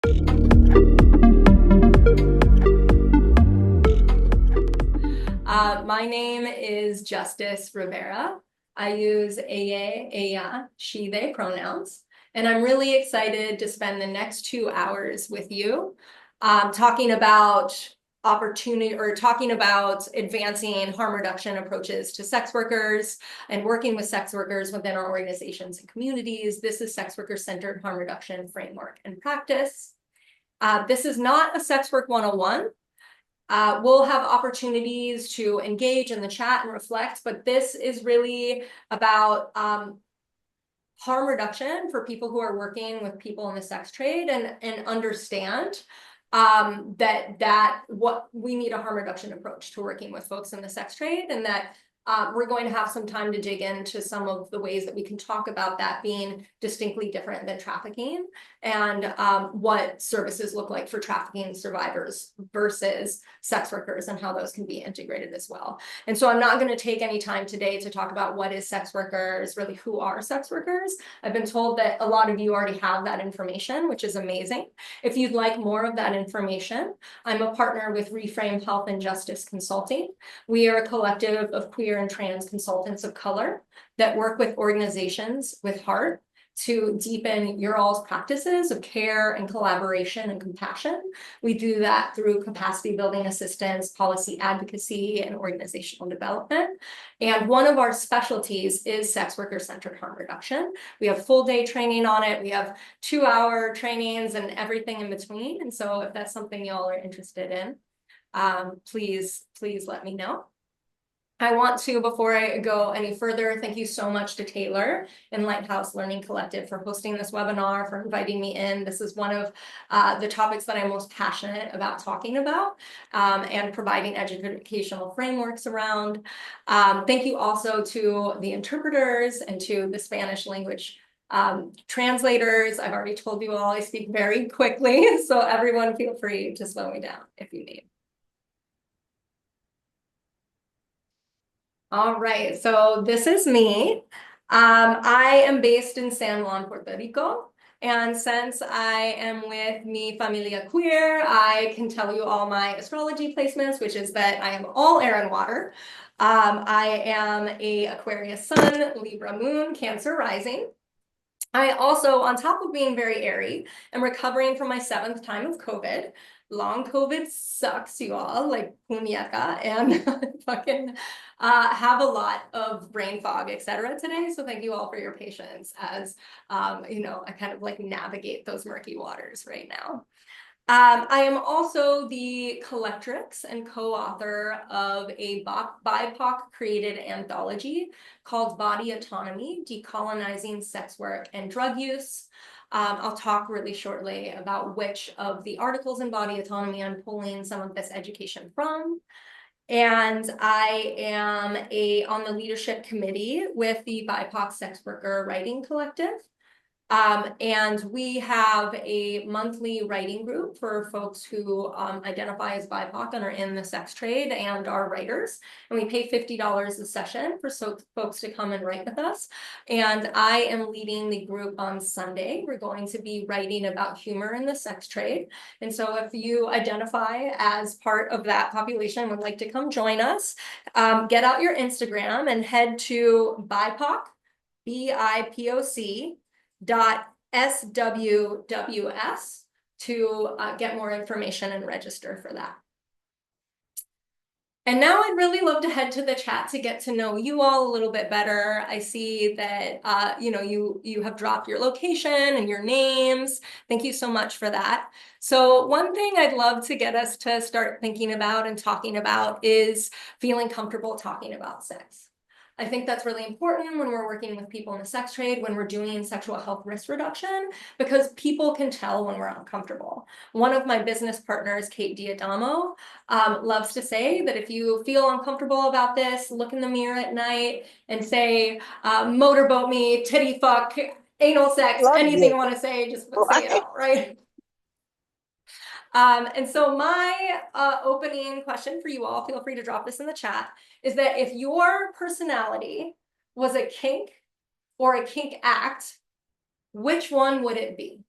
My name is Justice Rivera. I use AA, aya, she, they pronouns, and I'm really excited to spend the next 2 hours with you talking about advancing harm reduction approaches to sex workers and working with sex workers within our organizations and communities. This is sex worker-centered harm reduction framework and practice. This is not a sex work 101. We'll have opportunities to engage in the chat and reflect, but this is really about harm reduction for people who are working with people in the sex trade and understand that what we need a harm reduction approach to working with folks in the sex trade, and that we're going to have some time to dig into some of the ways that we can talk about that being distinctly different than trafficking, and what services look like for trafficking survivors versus sex workers and how those can be integrated as well. And so I'm not going to take any time today to talk about what is sex workers, really who are sex workers. I've been told that a lot of you already have that information, which is amazing. If you'd like more of that information, I'm a partner with Reframe Health and Justice Consulting. We are a collective of queer and trans consultants of color that work with organizations with heart to deepen your all's practices of care and collaboration and compassion. We do that through capacity building assistance, policy advocacy, and organizational development. And one of our specialties is sex worker-centered harm reduction. We have full day training on it. We have 2-hour trainings and everything in between. And so if that's something y'all are interested in, please let me know. I want to, before I go any further, thank you so much to Taylor and Lighthouse Learning Collective for hosting this webinar, for inviting me in. This is one of the topics that I'm most passionate about talking about and providing educational frameworks around. Thank you also to the interpreters and to the Spanish language translators. I've already told you all I speak very quickly, so everyone feel free to slow me down if you need. All right, so this is me. I am based in San Juan, Puerto Rico. And since I am with Mi Familia Queer, I can tell you all my astrology placements, which is that I am all air and water. I am a Aquarius sun, Libra moon, Cancer rising. I also, on top of being very airy, am recovering from my 7th time of COVID. Long COVID sucks, you all, like puñeta, and fucking have a lot of brain fog, etc. today. So thank you all for your patience as, I kind of like navigate those murky waters right now. I am also the collectrix and co-author of a BIPOC-created anthology called Body Autonomy, Decolonizing Sex Work and Drug Use. I'll talk really shortly about which of the articles in Body Autonomy I'm pulling some of this education from. And I am on the leadership committee with the BIPOC Sex Worker Writing Collective. And we have a monthly writing group for folks who identify as BIPOC and are in the sex trade and are writers. And we pay $50 a session for folks to come and write with us. And I am leading the group on Sunday. We're going to be writing about humor in the sex trade. And so if you identify as part of that population, would like to come join us, get out your Instagram and head to BIPOC, BIPOC, .swws to get more information and register for that. And now I'd really love to head to the chat to get to know you all a little bit better. I see that you have dropped your location and your names. Thank you so much for that. So one thing I'd love to get us to start thinking about and talking about is feeling comfortable talking about sex. I think that's really important when we're working with people in the sex trade, when we're doing sexual health risk reduction, because people can tell when we're uncomfortable. One of my business partners, Kate Diadamo, loves to say that if you feel uncomfortable about this, look in the mirror at night and say, motorboat me, titty fuck, anal sex, anything you want to say, just say it out, right? And so my opening question for you all, feel free to drop this in the chat, is that if your personality was a kink or a kink act, which one would it be?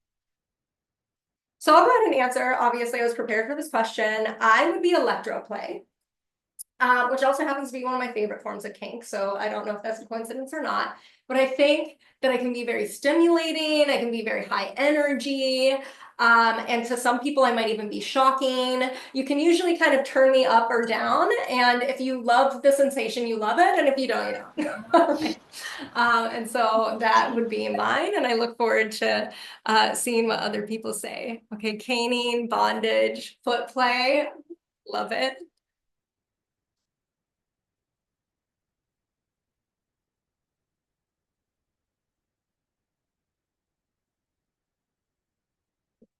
So I'll go ahead and answer. Obviously, I was prepared for this question. I would be electroplay, which also happens to be one of my favorite forms of kink. So I don't know if that's a coincidence or not, but I think that I can be very stimulating. I can be very high energy. And to some people, I might even be shocking. You can usually kind of turn me up or down. And if you love the sensation, you love it. And if you don't, you don't. And so that would be mine. And I look forward to seeing what other people say. Okay, caning, bondage, foot play. Love it.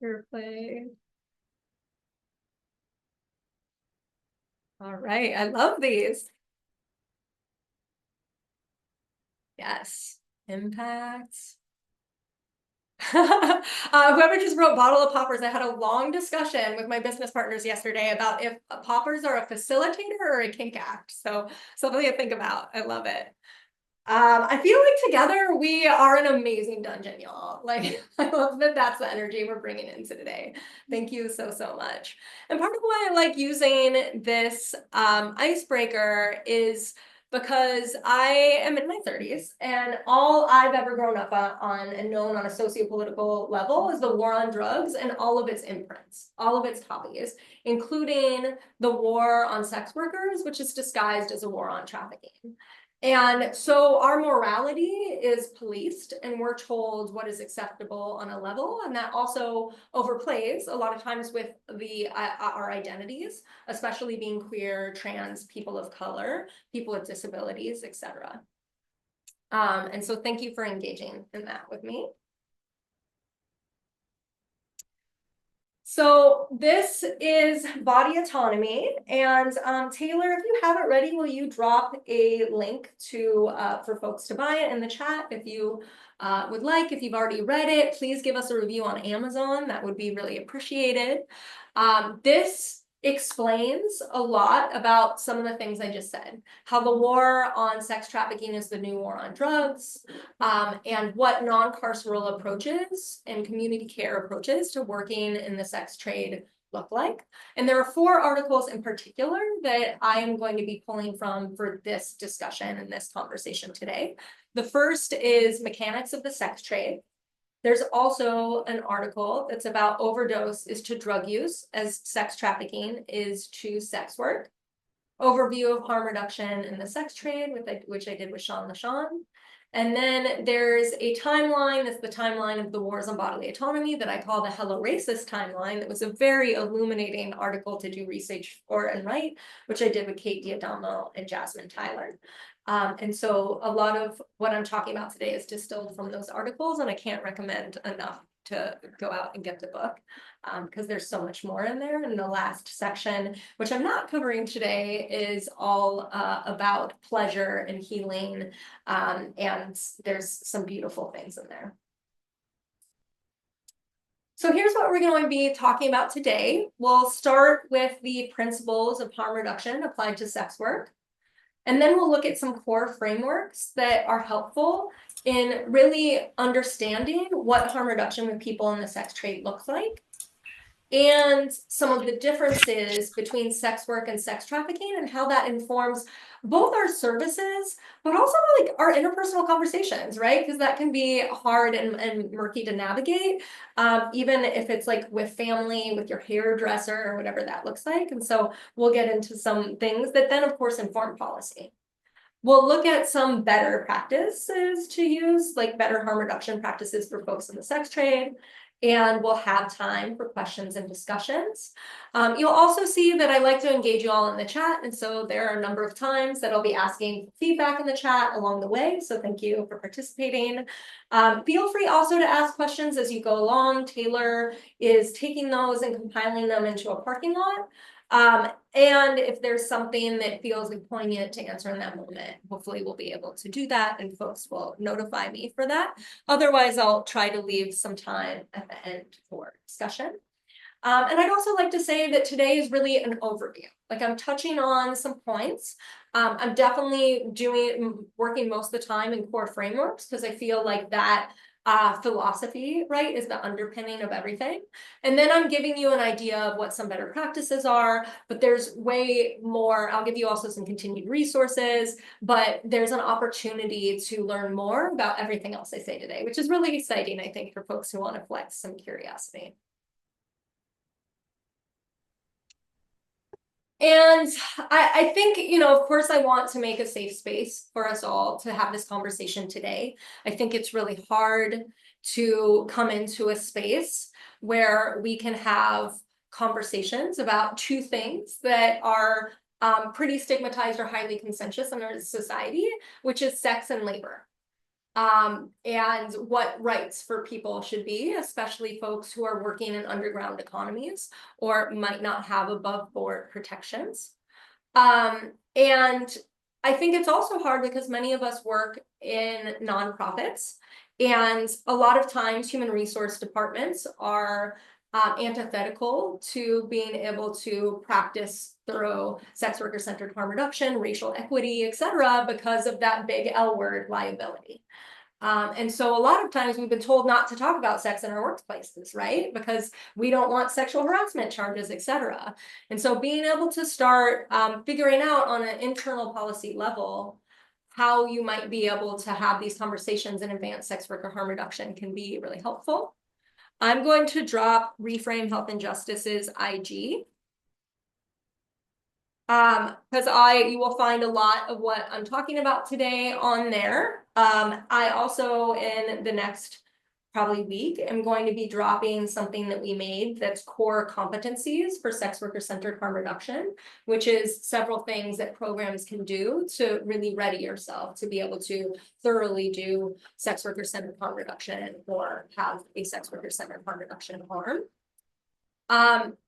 Your play. All right, I love these. Yes, impacts. Whoever just wrote bottle of poppers, I had a long discussion with my business partners yesterday about if poppers are a facilitator or a kink act. So something to think about. I love it. I feel like together we are an amazing dungeon, y'all. Like, I love that that's the energy we're bringing into today. Thank you so, so much. And part of why I like using this icebreaker is because I am in my 30s and all I've ever grown up on and known on a socio-political level is the war on drugs and all of its imprints, all of its copies, including the war on sex workers, which is disguised as a war on trafficking. And so our morality is policed and we're told what is acceptable on a level, and that also overplays a lot of times with our identities, especially being queer, trans, people of color, people with disabilities, etc. And so thank you for engaging in that with me. So this is Body Autonomy, and Taylor, if you have it ready, will you drop a link to for folks to buy it in the chat if you would like. If you've already read it, please give us a review on Amazon. That would be really appreciated. This explains a lot about some of the things I just said, how the war on sex trafficking is the new war on drugs, and what non-carceral approaches and community care approaches to working in the sex trade look like. And there are 4 articles in particular that I am going to be pulling from for this discussion and this conversation today. The first is Mechanics of the Sex Trade. There's also an article that's about overdose is to drug use as sex trafficking is to sex work. Overview of harm reduction in the sex trade, which I did with Sean LaShawn. And then there's a timeline, that's the timeline of the wars on bodily autonomy that I call the Hello Racist timeline. That was a very illuminating article to do research for and write, which I did with Kate Diadamo and Jasmine Tyler. And so a lot of what I'm talking about today is distilled from those articles, and I can't recommend enough to go out and get the book because there's so much more in there. And the last section, which I'm not covering today, is all about pleasure and healing, and there's some beautiful things in there. So here's what we're going to be talking about today. We'll start with the principles of harm reduction applied to sex work. And then we'll look at some core frameworks that are helpful in really understanding what harm reduction with people in the sex trade looks like, and some of the differences between sex work and sex trafficking and how that informs both our services, but also like our interpersonal conversations, right? Because that can be hard and murky to navigate, even if it's like with family, with your hairdresser or whatever that looks like. And so we'll get into some things that then of course inform policy. We'll look at some better practices to use, like better harm reduction practices for folks in the sex trade. And we'll have time for questions and discussions. You'll also see that I like to engage you all in the chat. And so there are a number of times that I'll be asking feedback in the chat along the way. So thank you for participating. Feel free also to ask questions as you go along. Taylor is taking those and compiling them into a parking lot. And if there's something that feels like poignant to answer in that moment, hopefully we'll be able to do that and folks will notify me for that. Otherwise, I'll try to leave some time at the end for discussion. And I'd also like to say that today is really an overview. Like I'm touching on some points. I'm definitely working most of the time in core frameworks because I feel like that philosophy, right, is the underpinning of everything. And then I'm giving you an idea of what some better practices are, but there's way more. I'll give you also some continued resources, but there's an opportunity to learn more about everything else I say today, which is really exciting, I think, for folks who want to flex some curiosity. And I think, you know, of course, I want to make a safe space for us all to have this conversation today. I think it's really hard to come into a space where we can have conversations about two things that are pretty stigmatized or highly contentious in our society, which is sex and labor. And what rights for people should be, especially folks who are working in underground economies or might not have above board protections. And I think it's also hard because many of us work in nonprofits, and a lot of times human resource departments are antithetical to being able to practice thorough sex worker-centered harm reduction, racial equity, et cetera, because of that big L word, liability. And so a lot of times we've been told not to talk about sex in our workplaces, right? Because we don't want sexual harassment charges, et cetera. And so being able to start figuring out on an internal policy level how you might be able to have these conversations in advanced sex worker harm reduction can be really helpful. I'm going to drop Reframe Health Injustice's IG. Because you will find a lot of what I'm talking about today on there. I also, in the next probably week, am going to be dropping something that we made that's core competencies for sex worker-centered harm reduction, which is several things that programs can do to really ready yourself to be able to thoroughly do sex worker-centered harm reduction or have a sex worker-centered harm reduction harm.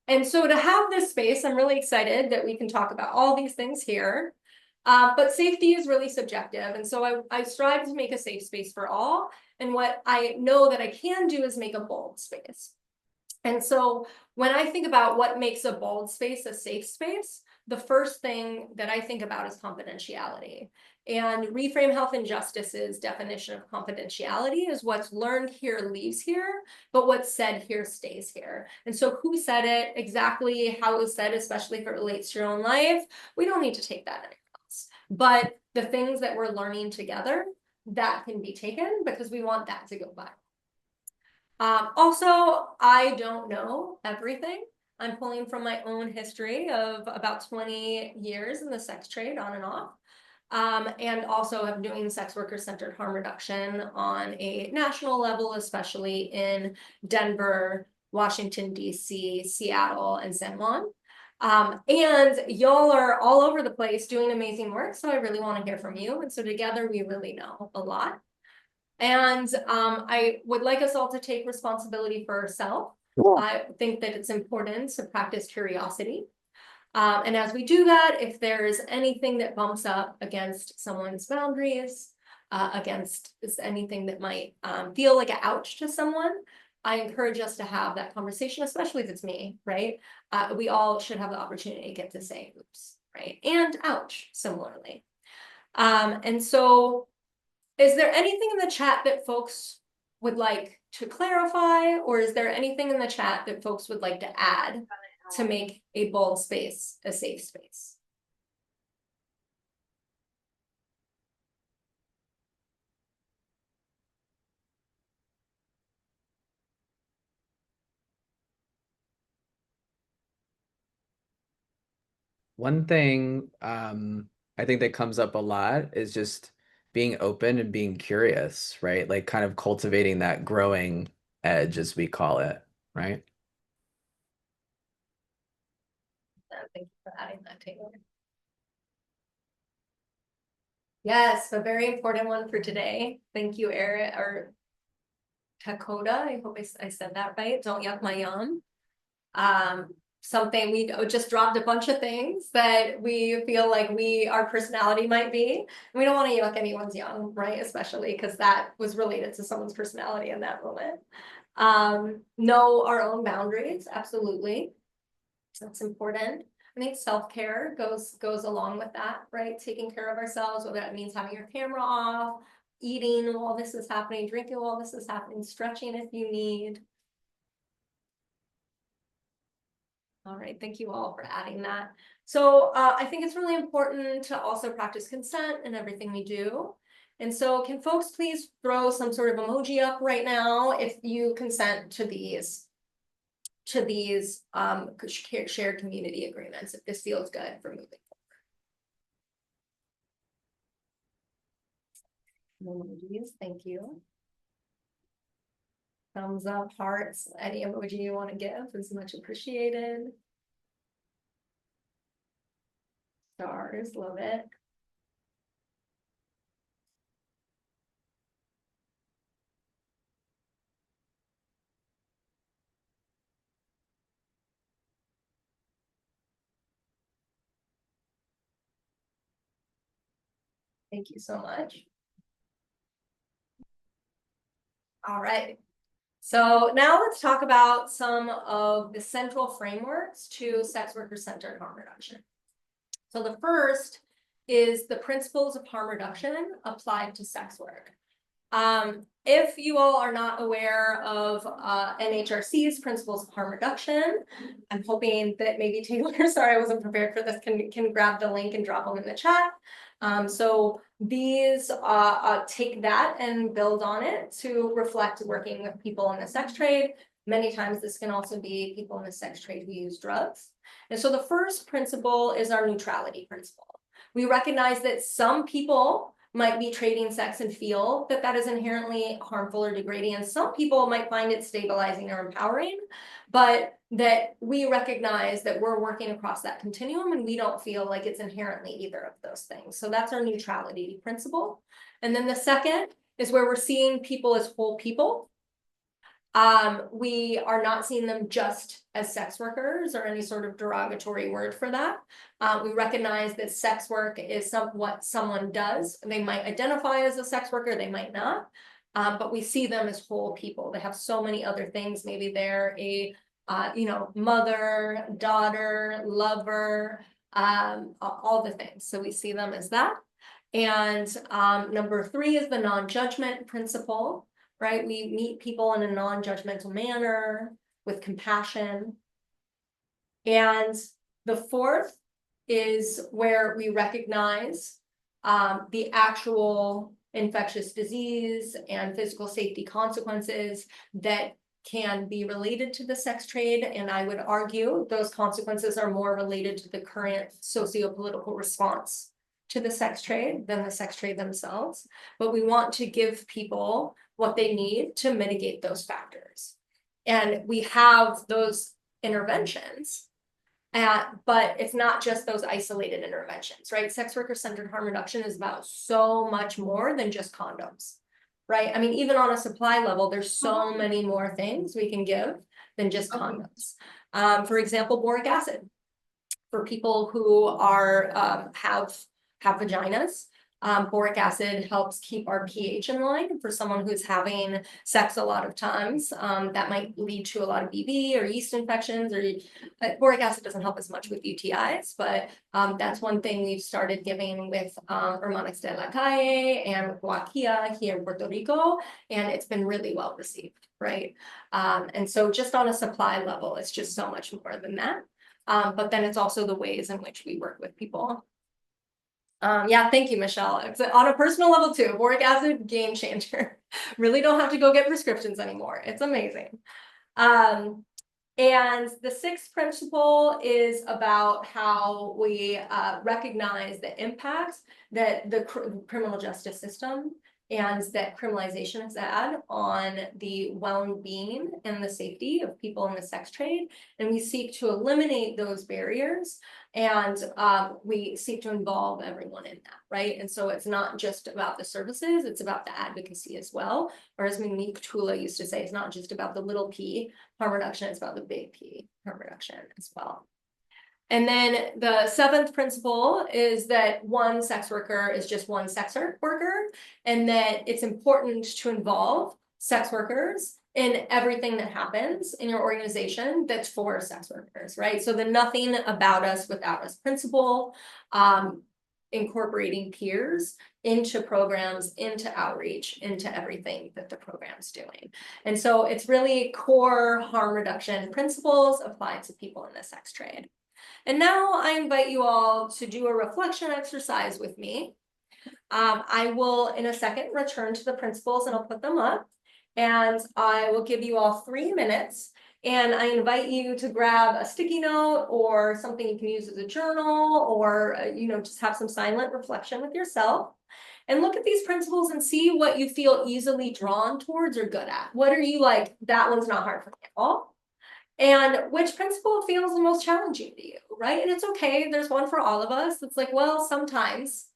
And so to have this space, I'm really excited that we can talk about all these things here. But safety is really subjective. And so I strive to make a safe space for all. And what I know that I can do is make a bold space. And so when I think about what makes a bold space a safe space, the first thing that I think about is confidentiality. And Reframe Health Injustice's definition of confidentiality is what's learned here leaves here, but what's said here stays here. And so who said it, exactly how it was said, especially if it relates to your own life, we don't need to take that anywhere else. But the things that we're learning together, that can be taken because we want that to go by. Also, I don't know everything. I'm pulling from my own history of about 20 years in the sex trade on and off. And also I'm doing sex worker-centered harm reduction on a national level, especially in Denver, Washington, D.C., Seattle, and San Juan. And y'all are all over the place doing amazing work, so I really want to hear from you. And so together we really know a lot. And I would like us all to take responsibility for ourselves. I think that it's important to practice curiosity. And as we do that, if there's anything that bumps up against someone's boundaries, against anything that might feel like an ouch to someone, I encourage us to have that conversation, especially if it's me, right? We all should have the opportunity to get to say oops, right? And ouch, similarly. And so is there anything in the chat that folks would like to clarify, or is there anything in the chat that folks would like to add to make a bold space a safe space? One thing I think that comes up a lot is just being open and being curious, right? Like kind of cultivating that growing edge, as we call it, right? Thank you for adding that, Taylor. Yes, a very important one for today. Thank you, Eric, or Takoda. I hope I said that right. Don't yuck my yum. Something we just dropped a bunch of things that we feel like our personality might be. We don't want to yuck anyone's yum, right? Especially because that was related to someone's personality in that moment. Know our own boundaries, absolutely. That's important. I think self-care goes along with that, right? Taking care of ourselves, whether that means having your camera off, eating while this is happening, drinking while this is happening, stretching if you need. All right, thank you all for adding that. So I think it's really important to also practice consent in everything we do. And so can folks please throw some sort of emoji up right now if you consent to these shared community agreements, if this feels good for moving forward. Emojis, thank you. Thumbs up, hearts, any emoji you want to give is much appreciated. Stars, love it. Thank you so much. All right. So now let's talk about some of the central frameworks to sex worker-centered harm reduction. So the first is the principles of harm reduction applied to sex work. If you all are not aware of NHRC's principles of harm reduction, I'm hoping that maybe Taylor, sorry I wasn't prepared for this, can grab the link and drop them in the chat. So these take that and build on it to reflect working with people in the sex trade. Many times this can also be people in the sex trade who use drugs. And so the first principle is our neutrality principle. We recognize that some people might be trading sex and feel that that is inherently harmful or degrading, and some people might find it stabilizing or empowering, but that we recognize that we're working across that continuum and we don't feel like it's inherently either of those things. So that's our neutrality principle. And then the second is where we're seeing people as whole people. We are not seeing them just as sex workers or any sort of derogatory word for that. We recognize that sex work is what someone does. They might identify as a sex worker, they might not, but we see them as whole people. They have so many other things. Maybe they're a mother, daughter, lover, all the things. So we see them as that. And number 3 is the non-judgment principle. Right? We meet people in a non-judgmental manner with compassion. And the fourth is where we recognize the actual infectious disease and physical safety consequences that can be related to the sex trade. And I would argue those consequences are more related to the current socio-political response to the sex trade than the sex trade themselves. But we want to give people what they need to mitigate those factors. And we have those interventions, but it's not just those isolated interventions, right? Sex worker-centered harm reduction is about so much more than just condoms, right? I mean, even on a supply level, there's so many more things we can give than just condoms. For example, boric acid. For people who are have vaginas, boric acid helps keep our pH in line. For someone who's having sex a lot of times, that might lead to a lot of BV or yeast infections, or boric acid doesn't help as much with UTIs, but that's one thing we've started giving with Hermanas de la Calle and with Guaquilla here in Puerto Rico, and it's been really well received, right? And so just on a supply level, it's just so much more than that. But then it's also the ways in which we work with people. Yeah, thank you, Michelle. It's on a personal level too. Boric acid, game changer. Really don't have to go get prescriptions anymore. It's amazing. And the 6th principle is about how we recognize the impacts that the criminal justice system and that criminalization has had on the well-being and the safety of people in the sex trade. And we seek to eliminate those barriers, and we seek to involve everyone in that, right? And so it's not just about the services, it's about the advocacy as well. Or as Monique Tula used to say, it's not just about the little p harm reduction, it's about the big P harm reduction as well. And then the 7th principle is that one sex worker is just one sex worker, and that it's important to involve sex workers in everything that happens in your organization that's for sex workers, right? So the nothing about us without us principle, incorporating peers into programs, into outreach, into everything that the program's doing. And so it's really core harm reduction principles applied to people in the sex trade. And now I invite you all to do a reflection exercise with me. I will, in a second, return to the principles and I'll put them up. And I will give you all 3 minutes. And I invite you to grab a sticky note or something you can use as a journal, or, just have some silent reflection with yourself. And look at these principles and see what you feel easily drawn towards or good at. What are you like, that one's not hard for me at all? And which principle feels the most challenging to you, right? And it's okay, there's one for all of us. It's like, well, sometimes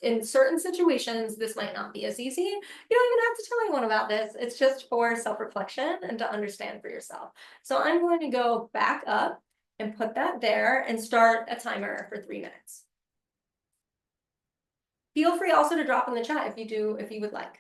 in certain situations, this might not be as easy. You don't even have to tell anyone about this. It's just for self-reflection and to understand for yourself. So I'm going to go back up and put that there and start a timer for 3 minutes. Feel free also to drop in the chat if you would like.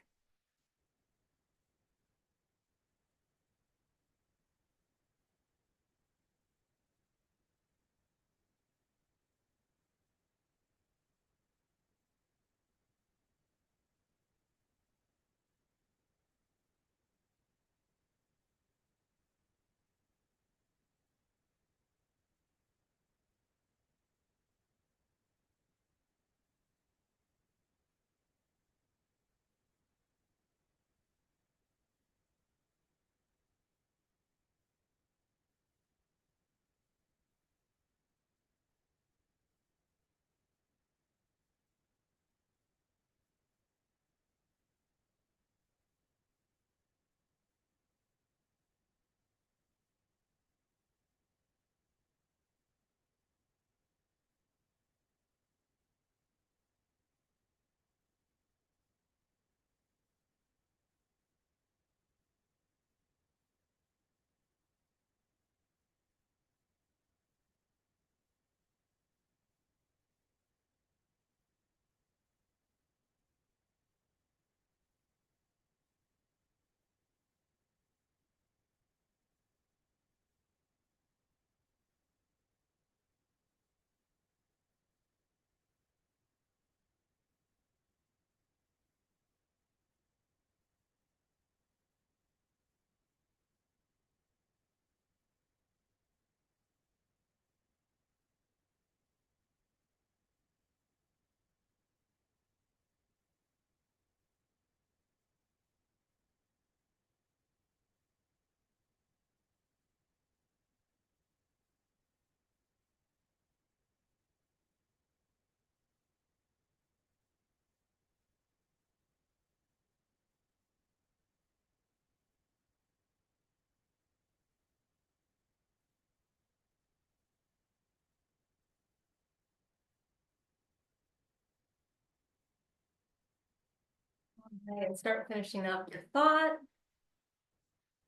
Okay, and start finishing up your thought.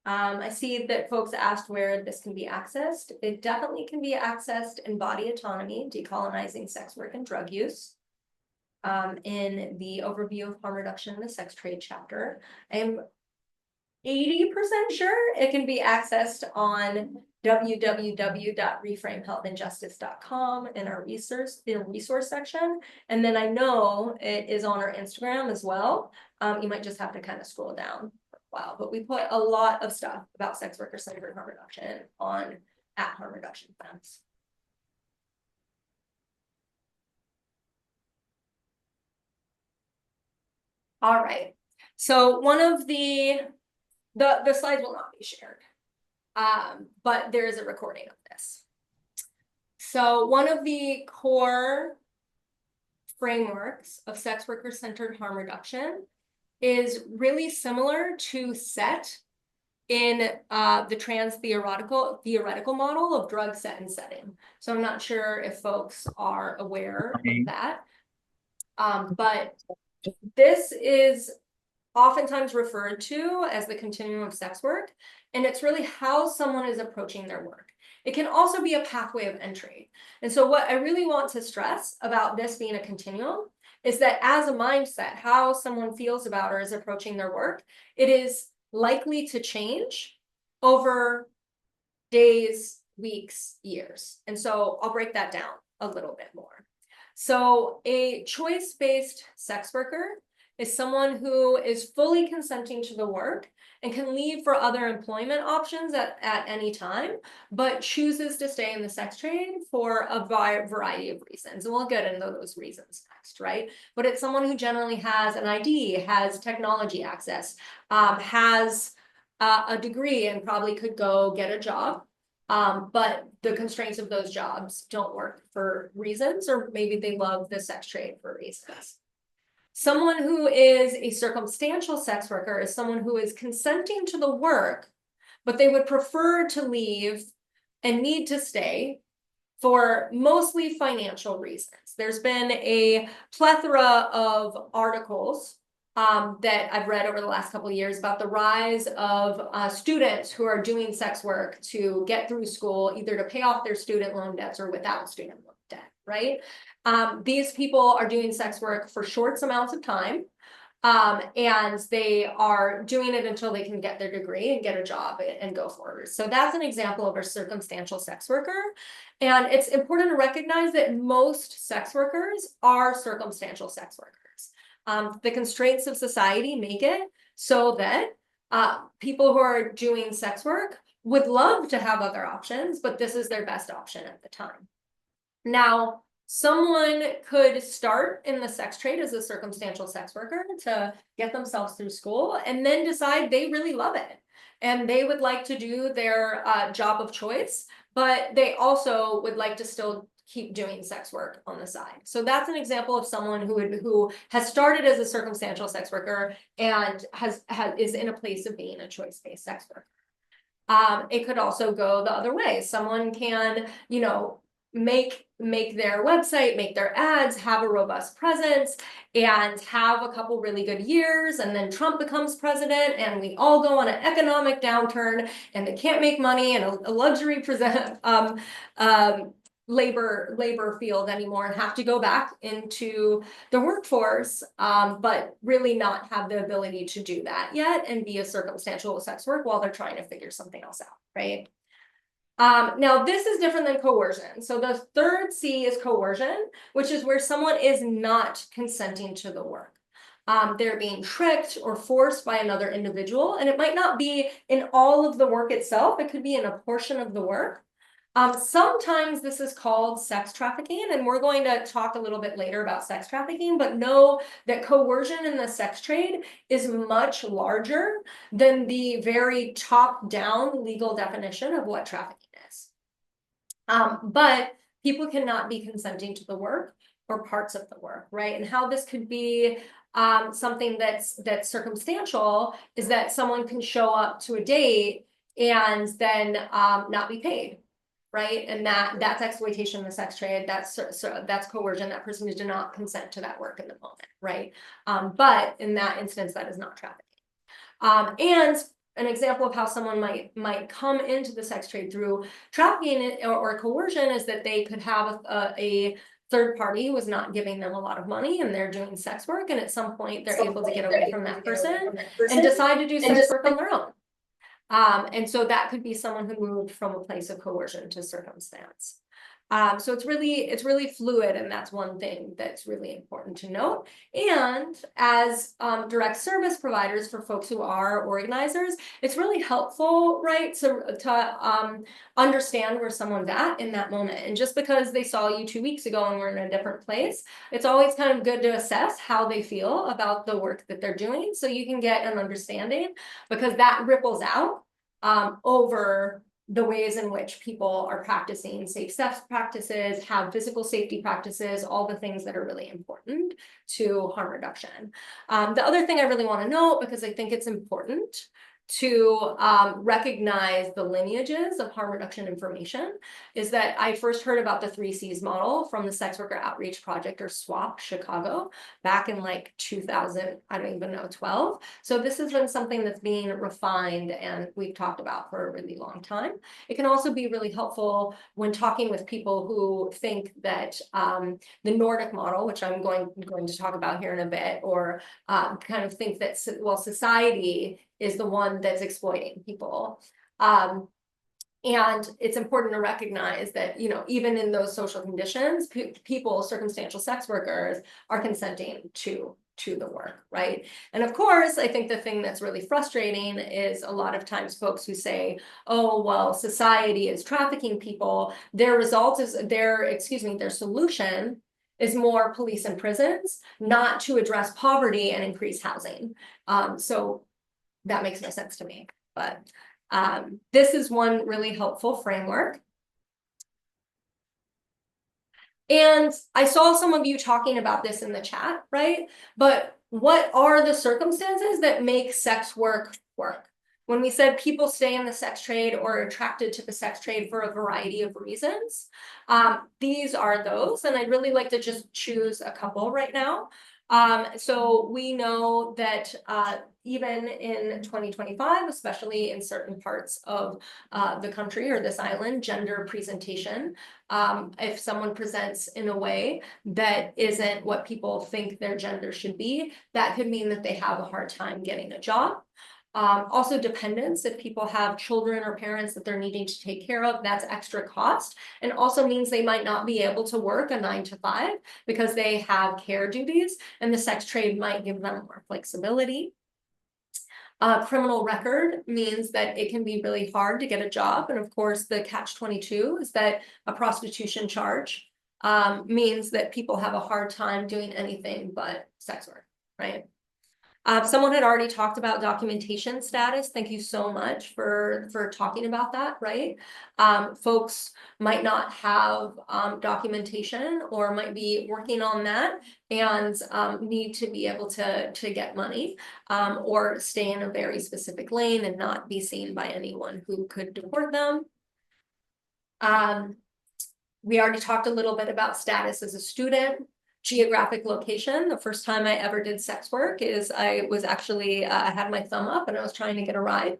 I see that folks asked where this can be accessed. It definitely can be accessed in Body Autonomy, Decolonizing Sex Work and Drug Use, in the overview of harm reduction in the sex trade chapter. I'm 80% sure it can be accessed on www.reframehealthandjustice.com in our resource section. And then I know it is on our Instagram as well. You might just have to kind of scroll down for a while, but we put a lot of stuff about sex worker-centered harm reduction on @Harm Reduction Funds. All right. So one of the slides will not be shared. But there is a recording of this. So one of the core frameworks of sex worker-centered harm reduction is really similar to SET in the trans theoretical model of drug set and setting. So I'm not sure if folks are aware of that. But this is oftentimes referred to as the continuum of sex work, and it's really how someone is approaching their work. It can also be a pathway of entry. And so what I really want to stress about this being a continuum is that as a mindset, how someone feels about or is approaching their work, it is likely to change over days, weeks, years. And so I'll break that down a little bit more. So a choice-based sex worker is someone who is fully consenting to the work and can leave for other employment options at any time, but chooses to stay in the sex trade for a variety of reasons. And we'll get into those reasons next, right? But it's someone who generally has an ID, has technology access, has a degree, and probably could go get a job. But the constraints of those jobs don't work for reasons, or maybe they love the sex trade for reasons. Someone who is a circumstantial sex worker is someone who is consenting to the work, but they would prefer to leave and need to stay for mostly financial reasons. There's been a plethora of articles that I've read over the last couple of years about the rise of students who are doing sex work to get through school, either to pay off their student loan debts or without student loan debt, right? These people are doing sex work for short amounts of time, and they are doing it until they can get their degree and get a job and go forward. So that's an example of a circumstantial sex worker. And it's important to recognize that most sex workers are circumstantial sex workers. The constraints of society make it so that people who are doing sex work would love to have other options, but this is their best option at the time. Now, someone could start in the sex trade as a circumstantial sex worker to get themselves through school and then decide they really love it and they would like to do their job of choice, but they also would like to still keep doing sex work on the side. So that's an example of someone who has started as a circumstantial sex worker and is in a place of being a choice-based sex worker. It could also go the other way. Someone can, make their website, make their ads, have a robust presence, and have a couple really good years, and then Trump becomes president, and we all go on an economic downturn, and they can't make money in a luxury labor field anymore, and have to go back into the workforce, but really not have the ability to do that yet, and be a circumstantial sex work while they're trying to figure something else out, right? Now, this is different than coercion. So the third C is coercion, which is where someone is not consenting to the work. They're being tricked or forced by another individual, and it might not be in all of the work itself. It could be in a portion of the work. Sometimes this is called sex trafficking, and we're going to talk a little bit later about sex trafficking, but know that coercion in the sex trade is much larger than the very top-down legal definition of what trafficking is. But people cannot be consenting to the work or parts of the work, right? And how this could be something that's circumstantial is that someone can show up to a date and then not be paid, right? And that's exploitation in the sex trade. That's coercion. That person did not consent to that work in the moment, right? But in that instance, that is not trafficking. And an example of how someone might come into the sex trade through trafficking or coercion is that they could have a third party who was not giving them a lot of money, and they're doing sex work, and at some point they're able to get away from that person and decide to do sex work on their own. And so that could be someone who moved from a place of coercion to circumstance. So it's really fluid, and that's one thing that's really important to note. And as direct service providers for folks who are organizers, it's really helpful, right, to understand where someone's at in that moment. And just because they saw you 2 weeks ago and we're in a different place, it's always kind of good to assess how they feel about the work that they're doing, so you can get an understanding, because that ripples out over the ways in which people are practicing safe sex practices, have physical safety practices, all the things that are really important to harm reduction. The other thing I really want to note, because I think it's important to recognize the lineages of harm reduction information, is that I first heard about the 3 Cs model from the Sex Worker Outreach Project, or SWAP, Chicago, back in like 2000, I don't even know, 12. So this has been something that's being refined and we've talked about for a really long time. It can also be really helpful when talking with people who think that the Nordic model, which I'm going to talk about here in a bit, or kind of think that, well, society is the one that's exploiting people. And it's important to recognize that, you know, even in those social conditions, people, circumstantial sex workers, are consenting to the work, right? And of course, I think the thing that's really frustrating is a lot of times folks who say, oh, well, society is trafficking people. Their result is their solution is more police and prisons, not to address poverty and increase housing. So that makes no sense to me, but this is one really helpful framework. And I saw some of you talking about this in the chat, right? But what are the circumstances that make sex work work? When we said people stay in the sex trade or are attracted to the sex trade for a variety of reasons, these are those, and I'd really like to just choose a couple right now. So we know that even in 2025, especially in certain parts of the country or this island, gender presentation, if someone presents in a way that isn't what people think their gender should be, that could mean that they have a hard time getting a job. Also dependence, if people have children or parents that they're needing to take care of, that's extra cost, and also means they might not be able to work a 9 to 5 because they have care duties, and the sex trade might give them more flexibility. Criminal record means that it can be really hard to get a job, and of course the catch-22 is that a prostitution charge means that people have a hard time doing anything but sex work, right? Someone had already talked about documentation status. Thank you so much for talking about that, right? Folks might not have documentation or might be working on that and need to be able to get money or stay in a very specific lane and not be seen by anyone who could deport them. We already talked a little bit about status as a student. Geographic location. The first time I ever did sex work is I was actually, I had my thumb up and I was trying to get a ride.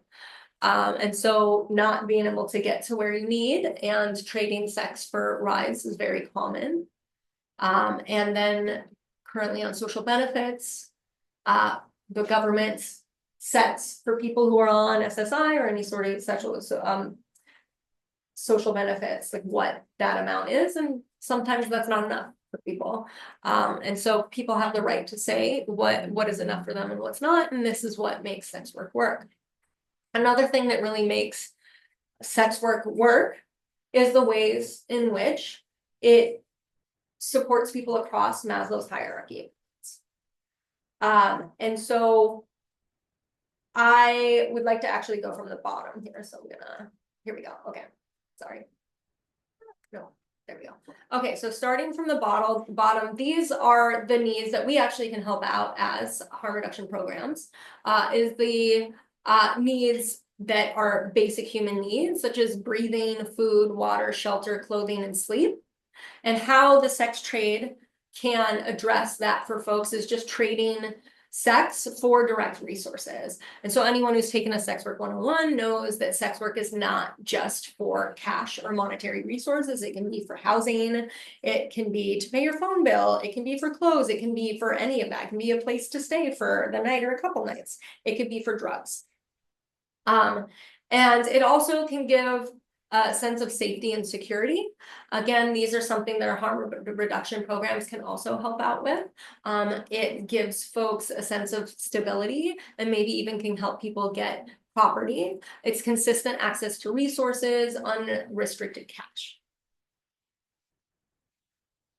And so not being able to get to where you need and trading sex for rides is very common. And then currently on social benefits, the government sets for people who are on SSI or any sort of social benefits, like what that amount is. And sometimes that's not enough for people. And so people have the right to say what is enough for them and what's not, and this is what makes sex work work. Another thing that really makes sex work work is the ways in which it supports people across Maslow's hierarchy. And so I would like to actually go from the bottom here. So here we go. Okay, sorry. No. There we go. Okay, so starting from the bottom, these are the needs that we actually can help out as harm reduction programs, is the needs that are basic human needs, such as breathing, food, water, shelter, clothing, and sleep. And how the sex trade can address that for folks is just trading sex for direct resources. And so anyone who's taken a sex work 101 knows that sex work is not just for cash or monetary resources. It can be for housing, it can be to pay your phone bill, it can be for clothes, it can be for any of that. It can be a place to stay for the night or a couple nights. It could be for drugs. And it also can give a sense of safety and security. Again, these are something that our harm reduction programs can also help out with. It gives folks a sense of stability and maybe even can help people get property. It's consistent access to resources, unrestricted cash.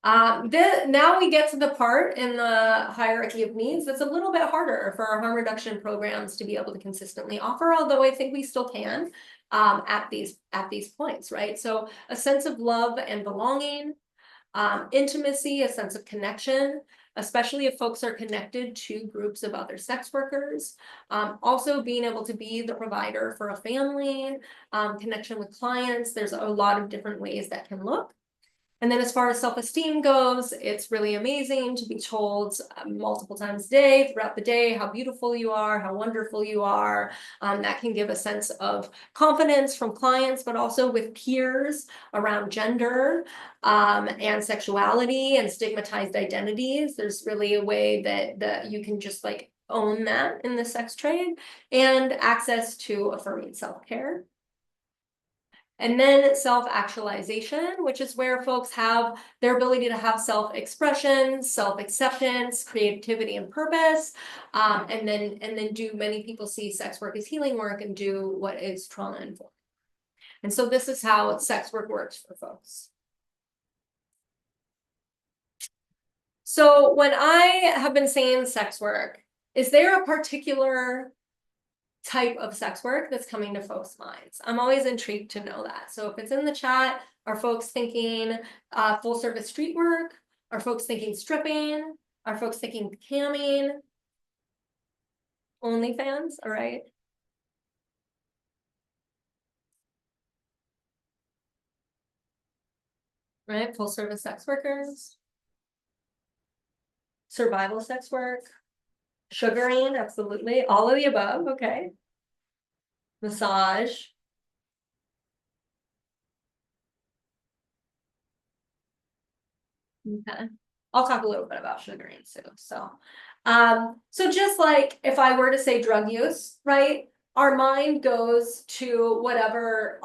Now we get to the part in the hierarchy of needs that's a little bit harder for our harm reduction programs to be able to consistently offer, although I think we still can at these points, right? So a sense of love and belonging, intimacy, a sense of connection, especially if folks are connected to groups of other sex workers. Also being able to be the provider for a family, connection with clients. There's a lot of different ways that can look. And then as far as self-esteem goes, it's really amazing to be told multiple times a day, throughout the day, how beautiful you are, how wonderful you are. That can give a sense of confidence from clients, but also with peers around gender and sexuality and stigmatized identities. There's really a way that you can just like own that in the sex trade, and access to affirming self-care. And then self-actualization, which is where folks have their ability to have self-expression, self-acceptance, creativity, and purpose. And then do many people see sex work as healing work and do what is trauma informed. And so this is how sex work works for folks. So when I have been saying sex work, is there a particular type of sex work that's coming to folks' minds? I'm always intrigued to know that. So if it's in the chat, are folks thinking full service street work? Are folks thinking stripping? Are folks thinking camming? OnlyFans, all right. Right, full service sex workers. Survival sex work. Sugaring, absolutely. All of the above, okay. Massage. Okay. I'll talk a little bit about sugaring too. So just like if I were to say drug use, right? Our mind goes to whatever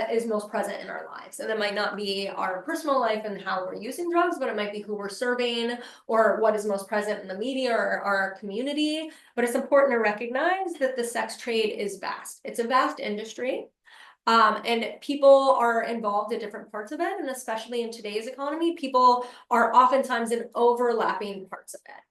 is most present in our lives. And it might not be our personal life and how we're using drugs, but it might be who we're serving or what is most present in the media or our community. But it's important to recognize that the sex trade is vast. It's a vast industry. And people are involved in different parts of it. And especially in today's economy, people are oftentimes in overlapping parts of it.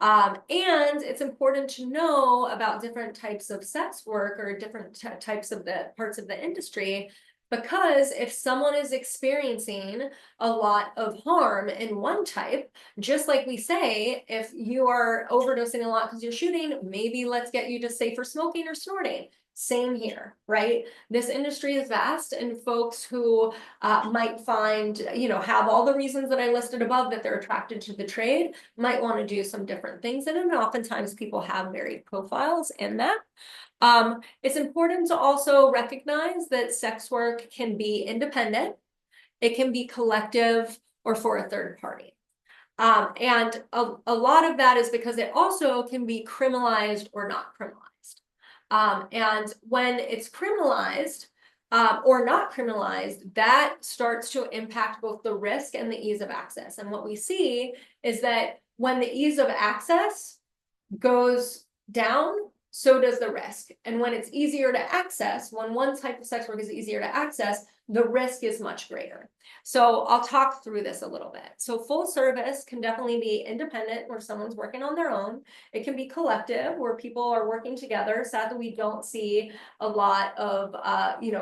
And it's important to know about different types of sex work or different types of the parts of the industry, because if someone is experiencing a lot of harm in one type, just like we say, if you are overdosing a lot because you're shooting, maybe let's get you to safer smoking or snorting. Same here, right? This industry is vast, and folks who might find, have all the reasons that I listed above that they're attracted to the trade might want to do some different things in it. And oftentimes people have varied profiles in that. It's important to also recognize that sex work can be independent, it can be collective, or for a third party. And a lot of that is because it also can be criminalized or not criminalized. And when it's criminalized or not criminalized, that starts to impact both the risk and the ease of access. And what we see is that when the ease of access goes down, so does the risk. And when it's easier to access, when one type of sex work is easier to access, the risk is much greater. So I'll talk through this a little bit. So full service can definitely be independent, where someone's working on their own. It can be collective, where people are working together. Sadly, we don't see a lot of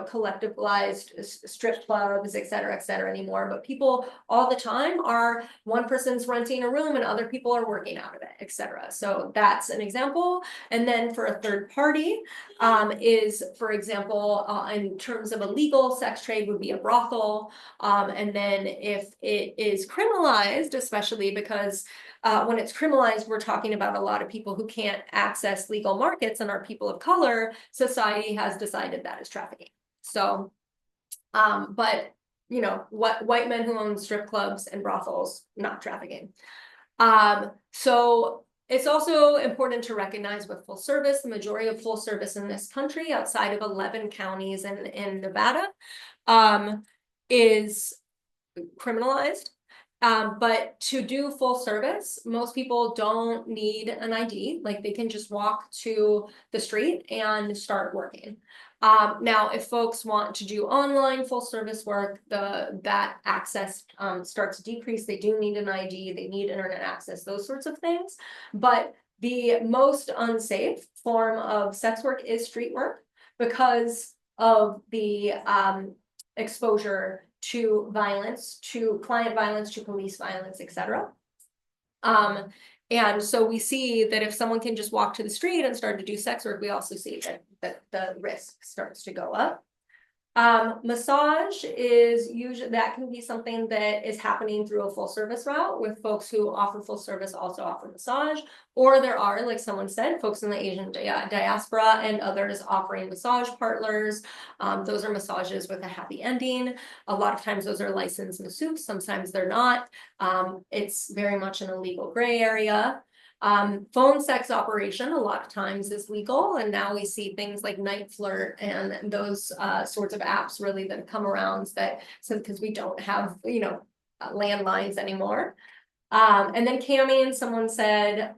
collectivized strip clubs, et cetera, anymore. But people all the time are, one person's renting a room and other people are working out of it, et cetera. So that's an example. And then for a third party is, for example, in terms of a legal sex trade, would be a brothel. And then if it is criminalized, especially because when it's criminalized, we're talking about a lot of people who can't access legal markets and are people of color, society has decided that is trafficking. So, but what white men who own strip clubs and brothels, not trafficking. So it's also important to recognize with full service, the majority of full service in this country, outside of 11 counties in Nevada, is criminalized. But to do full service, most people don't need an ID. Like, they can just walk to the street and start working. Now, if folks want to do online full service work, that access starts to decrease. They do need an ID, they need internet access, those sorts of things. But the most unsafe form of sex work is street work, because of the exposure to violence, to client violence, to police violence, et cetera. And so we see that if someone can just walk to the street and start to do sex work, we also see that the risk starts to go up. Massage is usually, that can be something that is happening through a full service route, with folks who offer full service also offer massage, or there are, like someone said, folks in the Asian diaspora and others offering massage parlors. Those are massages with a happy ending. A lot of times those are licensed masseuses, sometimes they're not. It's very much an illegal gray area. Phone sex operation a lot of times is legal, and now we see things like Night Flirt and those sorts of apps really that come around that, so because we don't have, you know, landlines anymore. And then camming, someone said,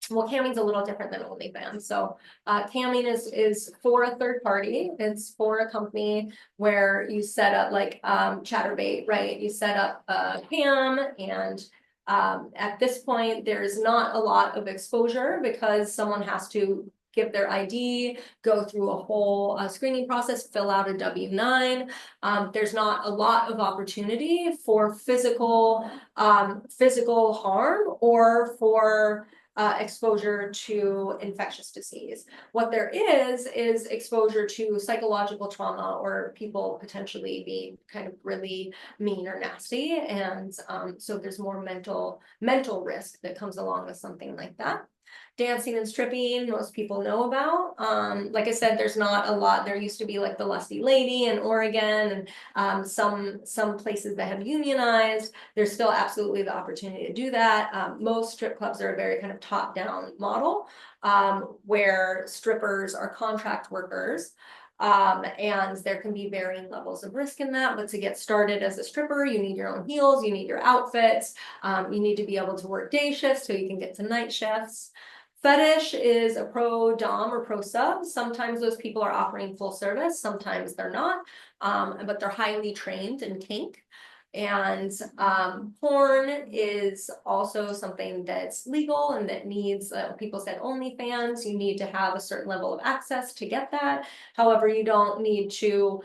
well, camming's a little different than OnlyFans. So camming is for a third party. It's for a company where you set up like Chatterbait, right? You set up a cam, and at this point, there's not a lot of exposure because someone has to give their ID, go through a whole screening process, fill out a W-9. There's not a lot of opportunity for physical harm or for exposure to infectious disease. What there is exposure to psychological trauma or people potentially being kind of really mean or nasty. And so there's more mental risk that comes along with something like that. Dancing and stripping, most people know about. Like I said, there's not a lot. There used to be like the Lusty Lady in Oregon, and some places that have unionized. There's still absolutely the opportunity to do that. Most strip clubs are a very kind of top-down model, where strippers are contract workers. And there can be varying levels of risk in that, but to get started as a stripper, you need your own heels, you need your outfits, you need to be able to work day shifts so you can get to night shifts. Fetish is a pro dom or pro sub. Sometimes those people are offering full service, sometimes they're not, but they're highly trained in kink. And porn is also something that's legal and that needs, people said OnlyFans, you need to have a certain level of access to get that. However, you don't need to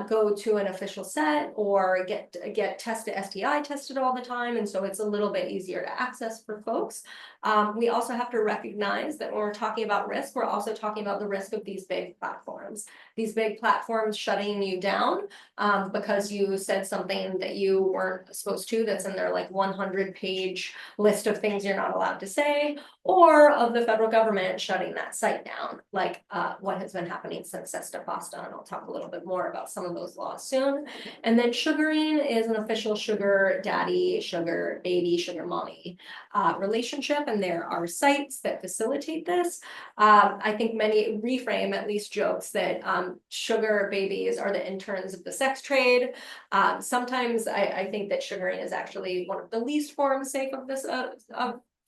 go to an official set or get tested, STI tested all the time. And so it's a little bit easier to access for folks. We also have to recognize that when we're talking about risk, we're also talking about the risk of these big platforms. These big platforms shutting you down because you said something that you weren't supposed to, that's in their like 100-page list of things you're not allowed to say, or of the federal government shutting that site down, like what has been happening since Sesta Pasta, and I'll talk a little bit more about some of those laws soon. And then sugaring is an official sugar daddy, sugar baby, sugar mommy relationship, and there are sites that facilitate this. I think many reframe, at least jokes, that sugar babies are the interns of the sex trade. Sometimes I think that sugaring is actually one of the least safe of this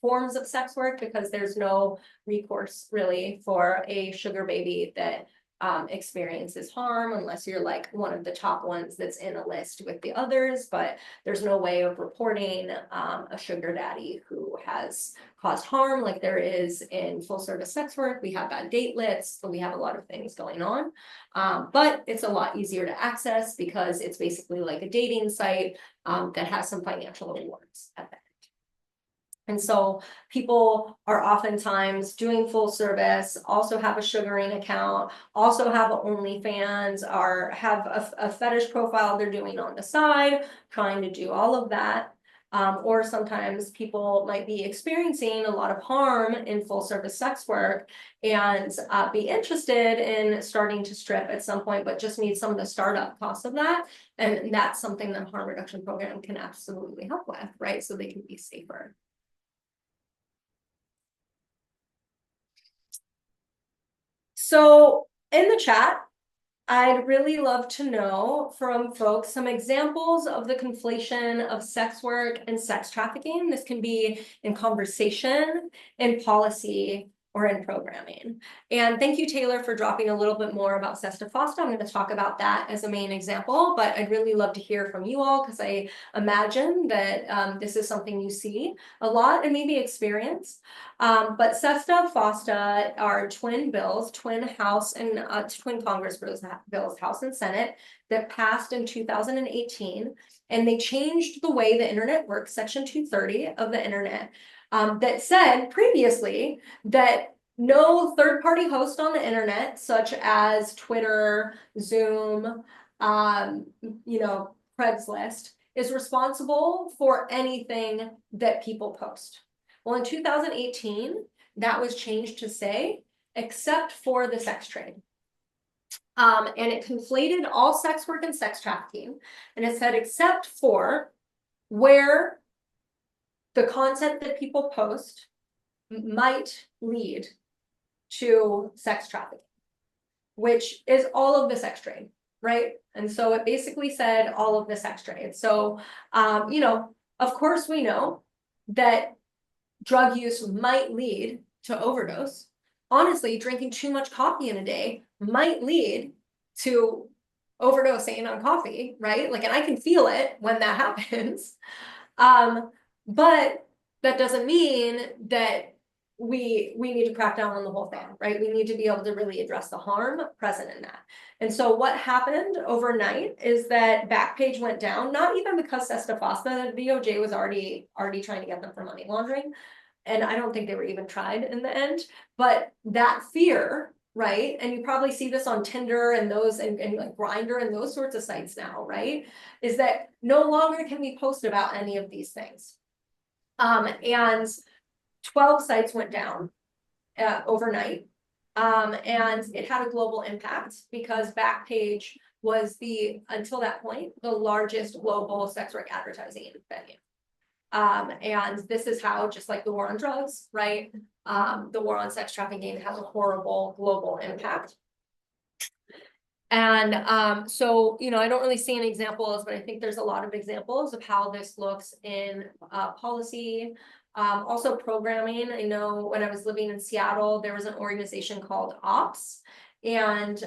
forms of sex work, because there's no recourse really for a sugar baby that experiences harm, unless you're like one of the top ones that's in a list with the others. But there's no way of reporting a sugar daddy who has caused harm like there is in full service sex work. We have bad date lists, so we have a lot of things going on. But it's a lot easier to access because it's basically like a dating site that has some financial rewards at the end. And so people are oftentimes doing full service, also have a sugaring account, also have an OnlyFans, or have a fetish profile they're doing on the side, trying to do all of that. Or sometimes people might be experiencing a lot of harm in full service sex work and be interested in starting to strip at some point, but just need some of the startup costs of that. And that's something that harm reduction program can absolutely help with, right? So they can be safer. So in the chat, I'd really love to know from folks some examples of the conflation of sex work and sex trafficking. This can be in conversation, in policy, or in programming. And thank you, Taylor, for dropping a little bit more about Sesta Fosta. I'm going to talk about that as a main example, but I'd really love to hear from you all, because I imagine that this is something you see a lot and maybe experience. But Sesta Fosta are twin bills, twin House and twin Congress bills, House and Senate, that passed in 2018, and they changed the way the internet works, Section 230 of the internet, that said previously that no third-party host on the internet, such as Twitter, Zoom, Craigslist, is responsible for anything that people post. Well, in 2018, that was changed to say, except for the sex trade. And it conflated all sex work and sex trafficking. And it said, except for where the content that people post might lead to sex trafficking, which is all of the sex trade, right? And so it basically said all of the sex trade. So, you know, of course we know that drug use might lead to overdose. Honestly, drinking too much coffee in a day might lead to overdosing on coffee, right? Like, and I can feel it when that happens. But that doesn't mean that we need to crack down on the whole thing, right? We need to be able to really address the harm present in that. And so what happened overnight is that Backpage went down, not even because Sesta Fospa, the DOJ was already trying to get them for money laundering. And I don't think they were even tried in the end, but that fear, right? And you probably see this on Tinder and those and like Grindr and those sorts of sites now, right? Is that no longer can we post about any of these things. And 12 sites went down overnight. And it had a global impact because Backpage was until that point, the largest global sex work advertising venue. And this is how, just like the war on drugs, right? The war on sex trafficking has a horrible global impact. And so, you know, I don't really see any examples, but I think there's a lot of examples of how this looks in policy. Also programming. I know when I was living in Seattle, there was an organization called OPS, and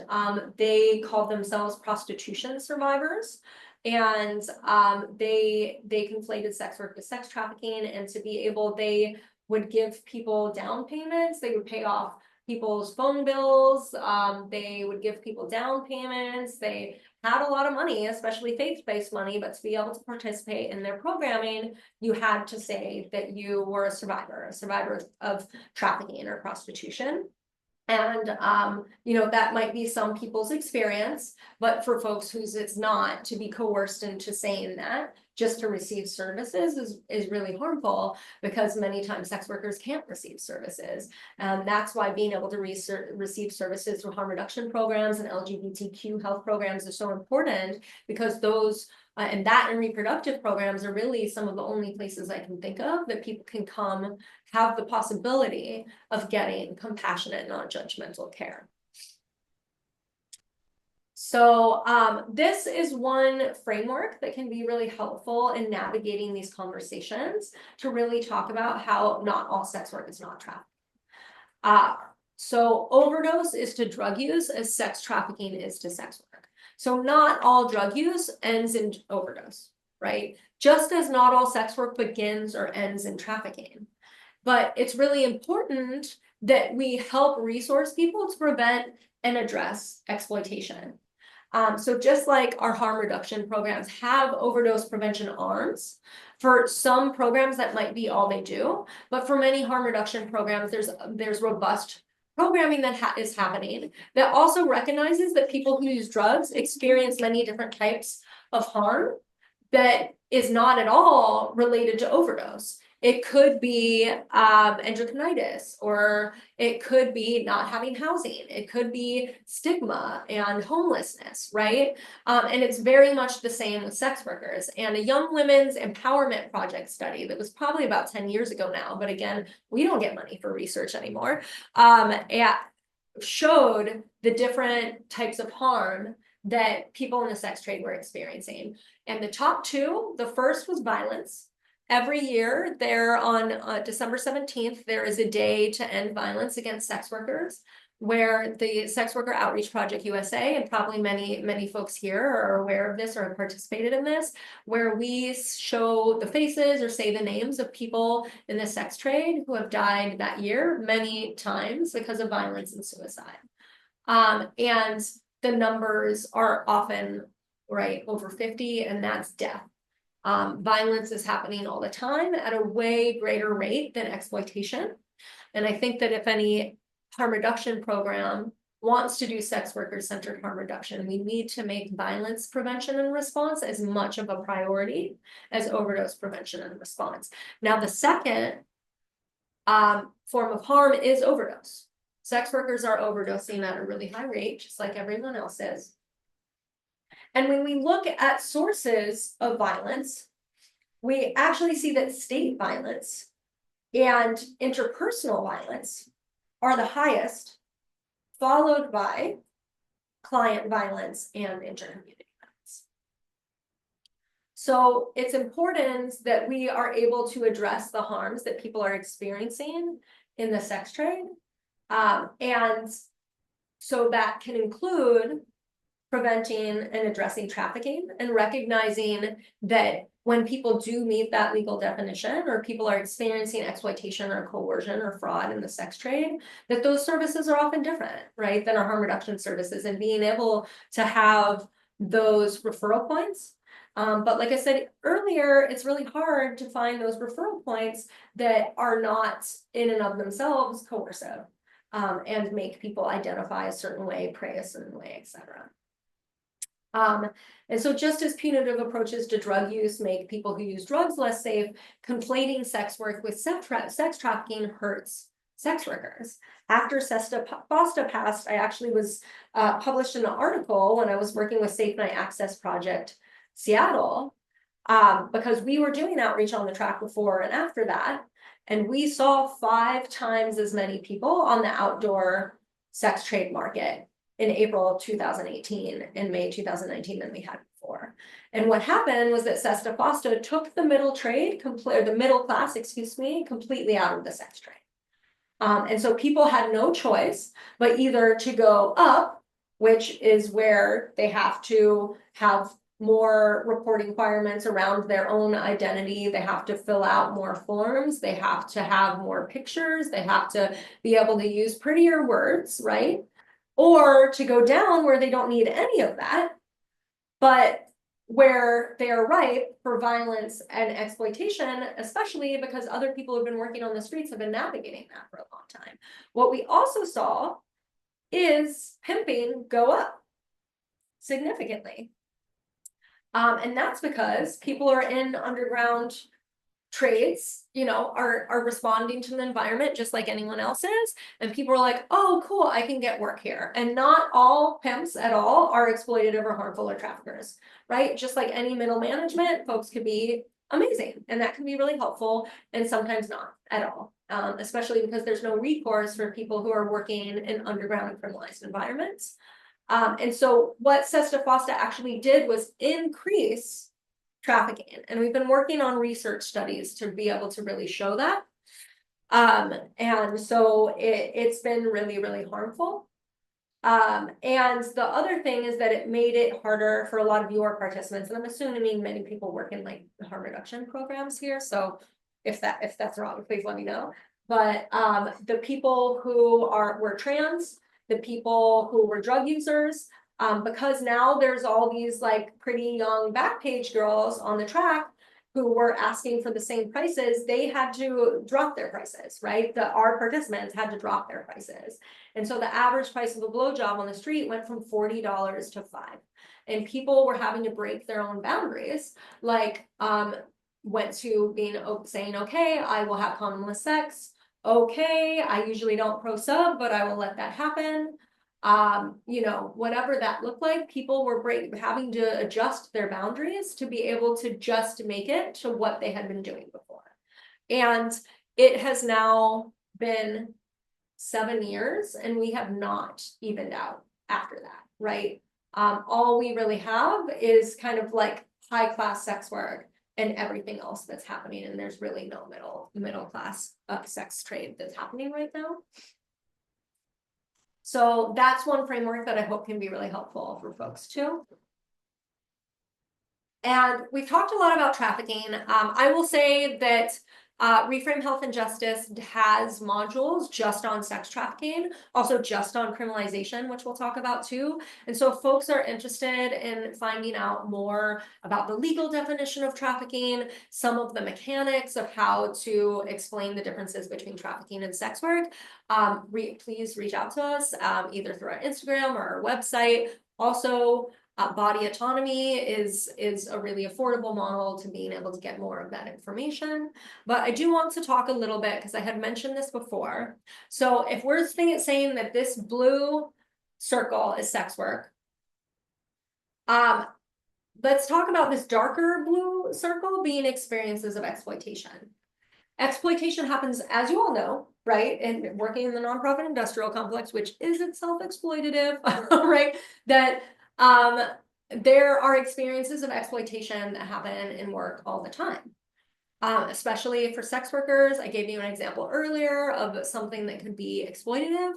they called themselves prostitution survivors. And they conflated sex work with sex trafficking, and to be able, they would give people down payments. They would pay off people's phone bills. They would give people down payments. They had a lot of money, especially faith-based money, but to be able to participate in their programming, you had to say that you were a survivor of trafficking or prostitution. And, you know, that might be some people's experience, but for folks whose it's not, to be coerced into saying that just to receive services is really harmful, because many times sex workers can't receive services. And that's why being able to receive services through harm reduction programs and LGBTQ health programs is so important, because those and reproductive programs are really some of the only places I can think of that people can come have the possibility of getting compassionate, non-judgmental care. So this is one framework that can be really helpful in navigating these conversations, to really talk about how not all sex work is not trafficking. So overdose is to drug use as sex trafficking is to sex work. So not all drug use ends in overdose, right? Just as not all sex work begins or ends in trafficking. But it's really important that we help resource people to prevent and address exploitation. So just like our harm reduction programs have overdose prevention arms, for some programs that might be all they do, but for many harm reduction programs, there's robust programming that is happening that also recognizes that people who use drugs experience many different types of harm that is not at all related to overdose. It could be endocrinnitis, or it could be not having housing. It could be stigma and homelessness, right? And it's very much the same with sex workers. And a Young Women's Empowerment Project study that was probably about 10 years ago now, but again, we don't get money for research anymore, showed the different types of harm that people in the sex trade were experiencing. And the top two, the first was violence. Every year there on December 17th, there is a day to end violence against sex workers, where the Sex Worker Outreach Project USA, and probably many folks here are aware of this or have participated in this, where we show the faces or say the names of people in the sex trade who have died that year many times because of violence and suicide. And the numbers are often right over 50, and that's death. Violence is happening all the time at a way greater rate than exploitation. And I think that if any harm reduction program wants to do sex worker-centered harm reduction, we need to make violence prevention and response as much of a priority as overdose prevention and response. Now, the second form of harm is overdose. Sex workers are overdosing at a really high rate, just like everyone else is. And when we look at sources of violence, we actually see that state violence and interpersonal violence are the highest, followed by client violence and intercommunity violence. So it's important that we are able to address the harms that people are experiencing in the sex trade. And so that can include preventing and addressing trafficking and recognizing that when people do meet that legal definition, or people are experiencing exploitation or coercion or fraud in the sex trade, that those services are often different, right, than our harm reduction services, and being able to have those referral points. But like I said earlier, it's really hard to find those referral points that are not in and of themselves coercive, and make people identify a certain way, pray a certain way, etc. And so just as punitive approaches to drug use make people who use drugs less safe, conflating sex work with sex trafficking hurts sex workers. After SESTA FOSTA passed, I actually was published an article when I was working with Safe Night Access Project Seattle, because we were doing outreach on the track before and after that, and we saw 5 times as many people on the outdoor sex trade market in April 2018 and May 2019 than we had before. And what happened was that SESTA FOSTA took the middle class, completely out of the sex trade. And so people had no choice but either to go up, which is where they have to have more reporting requirements around their own identity. They have to fill out more forms. They have to have more pictures. They have to be able to use prettier words, right? Or to go down where they don't need any of that, but where they are ripe for violence and exploitation, especially because other people who've been working on the streets have been navigating that for a long time. What we also saw is pimping go up significantly. And that's because people are in underground trades, are responding to the environment just like anyone else is. And people are like, oh, cool, I can get work here. And not all pimps at all are exploitative or harmful or traffickers, right? Just like any middle management, folks could be amazing. And that can be really helpful, and sometimes not at all, especially because there's no recourse for people who are working in underground and criminalized environments. And so what SESTA FOSTA actually did was increase trafficking, and we've been working on research studies to be able to really show that. And so it's been really, really harmful. And the other thing is that it made it harder for a lot of your participants, and I'm assuming many people work in like harm reduction programs here, so if that's wrong, please let me know. But the people who were trans, the people who were drug users, because now there's all these like pretty young Backpage girls on the track who were asking for the same prices, they had to drop their prices, right? Our participants had to drop their prices. And so the average price of a blowjob on the street went from $40 to $5. And people were having to break their own boundaries, like went to saying, okay, I will have condomless sex. Okay, I usually don't pro sub, but I will let that happen. Whatever that looked like, people were having to adjust their boundaries to be able to just make it to what they had been doing before. And it has now been 7 years, and we have not evened out after that, right? All we really have is kind of like high-class sex work and everything else that's happening, and there's really no middle class sex trade that's happening right now. So that's one framework that I hope can be really helpful for folks too. And we've talked a lot about trafficking. I will say that Reframe Health and Justice has modules just on sex trafficking, also just on criminalization, which we'll talk about too. And so if folks are interested in finding out more about the legal definition of trafficking, some of the mechanics of how to explain the differences between trafficking and sex work, please reach out to us either through our Instagram or our website. Also, body autonomy is a really affordable model to being able to get more of that information. But I do want to talk a little bit, because I had mentioned this before. So if we're saying that this blue circle is sex work, let's talk about this darker blue circle being experiences of exploitation. Exploitation happens, as you all know, right? And working in the nonprofit industrial complex, which is itself exploitative, right? That there are experiences of exploitation that happen in work all the time. Especially for sex workers. I gave you an example earlier of something that could be exploitative.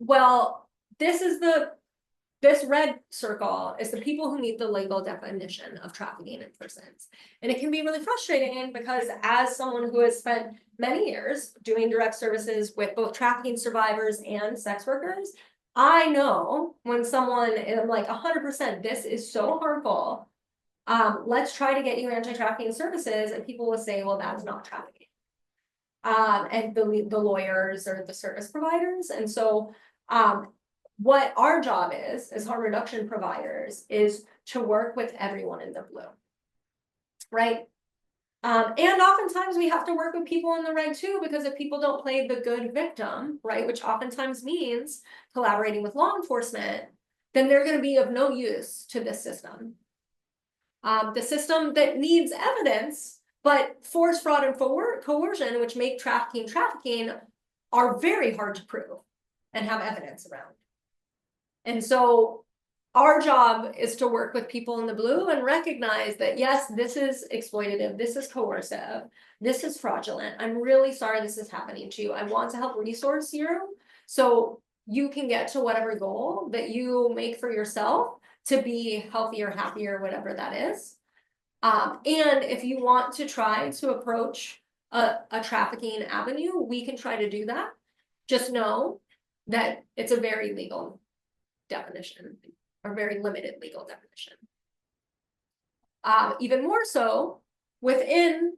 Well, this red circle is the people who meet the legal definition of trafficking in persons. And it can be really frustrating because as someone who has spent many years doing direct services with both trafficking survivors and sex workers, I know when someone is like 100%, this is so harmful. Let's try to get you anti-trafficking services, and people will say, well, that's not trafficking. And the lawyers or the service providers. And so what our job is as harm reduction providers is to work with everyone in the blue, right? And oftentimes we have to work with people in the red too, because if people don't play the good victim, right, which oftentimes means collaborating with law enforcement, then they're going to be of no use to this system. The system that needs evidence, but force, fraud, and coercion, which make trafficking, are very hard to prove and have evidence around. And so our job is to work with people in the blue and recognize that, yes, this is exploitative, this is coercive, this is fraudulent. I'm really sorry this is happening to you. I want to help resource you so you can get to whatever goal that you make for yourself to be healthier, happier, whatever that is. And if you want to try to approach a trafficking avenue, we can try to do that. Just know that it's a very legal definition, or very limited legal definition. Even more so, within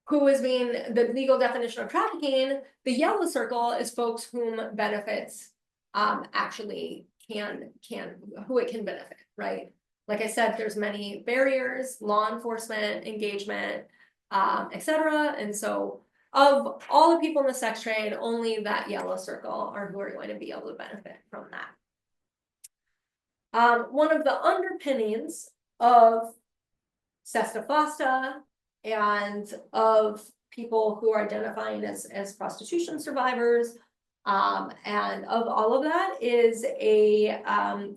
who is being the legal definition of trafficking, the yellow circle is folks whom benefits actually who it can benefit, right? Like I said, there's many barriers, law enforcement, engagement, etc. And so of all the people in the sex trade, only that yellow circle are who are going to be able to benefit from that. One of the underpinnings of Sesta Fosta and of people who are identifying as prostitution survivors, and of all of that is a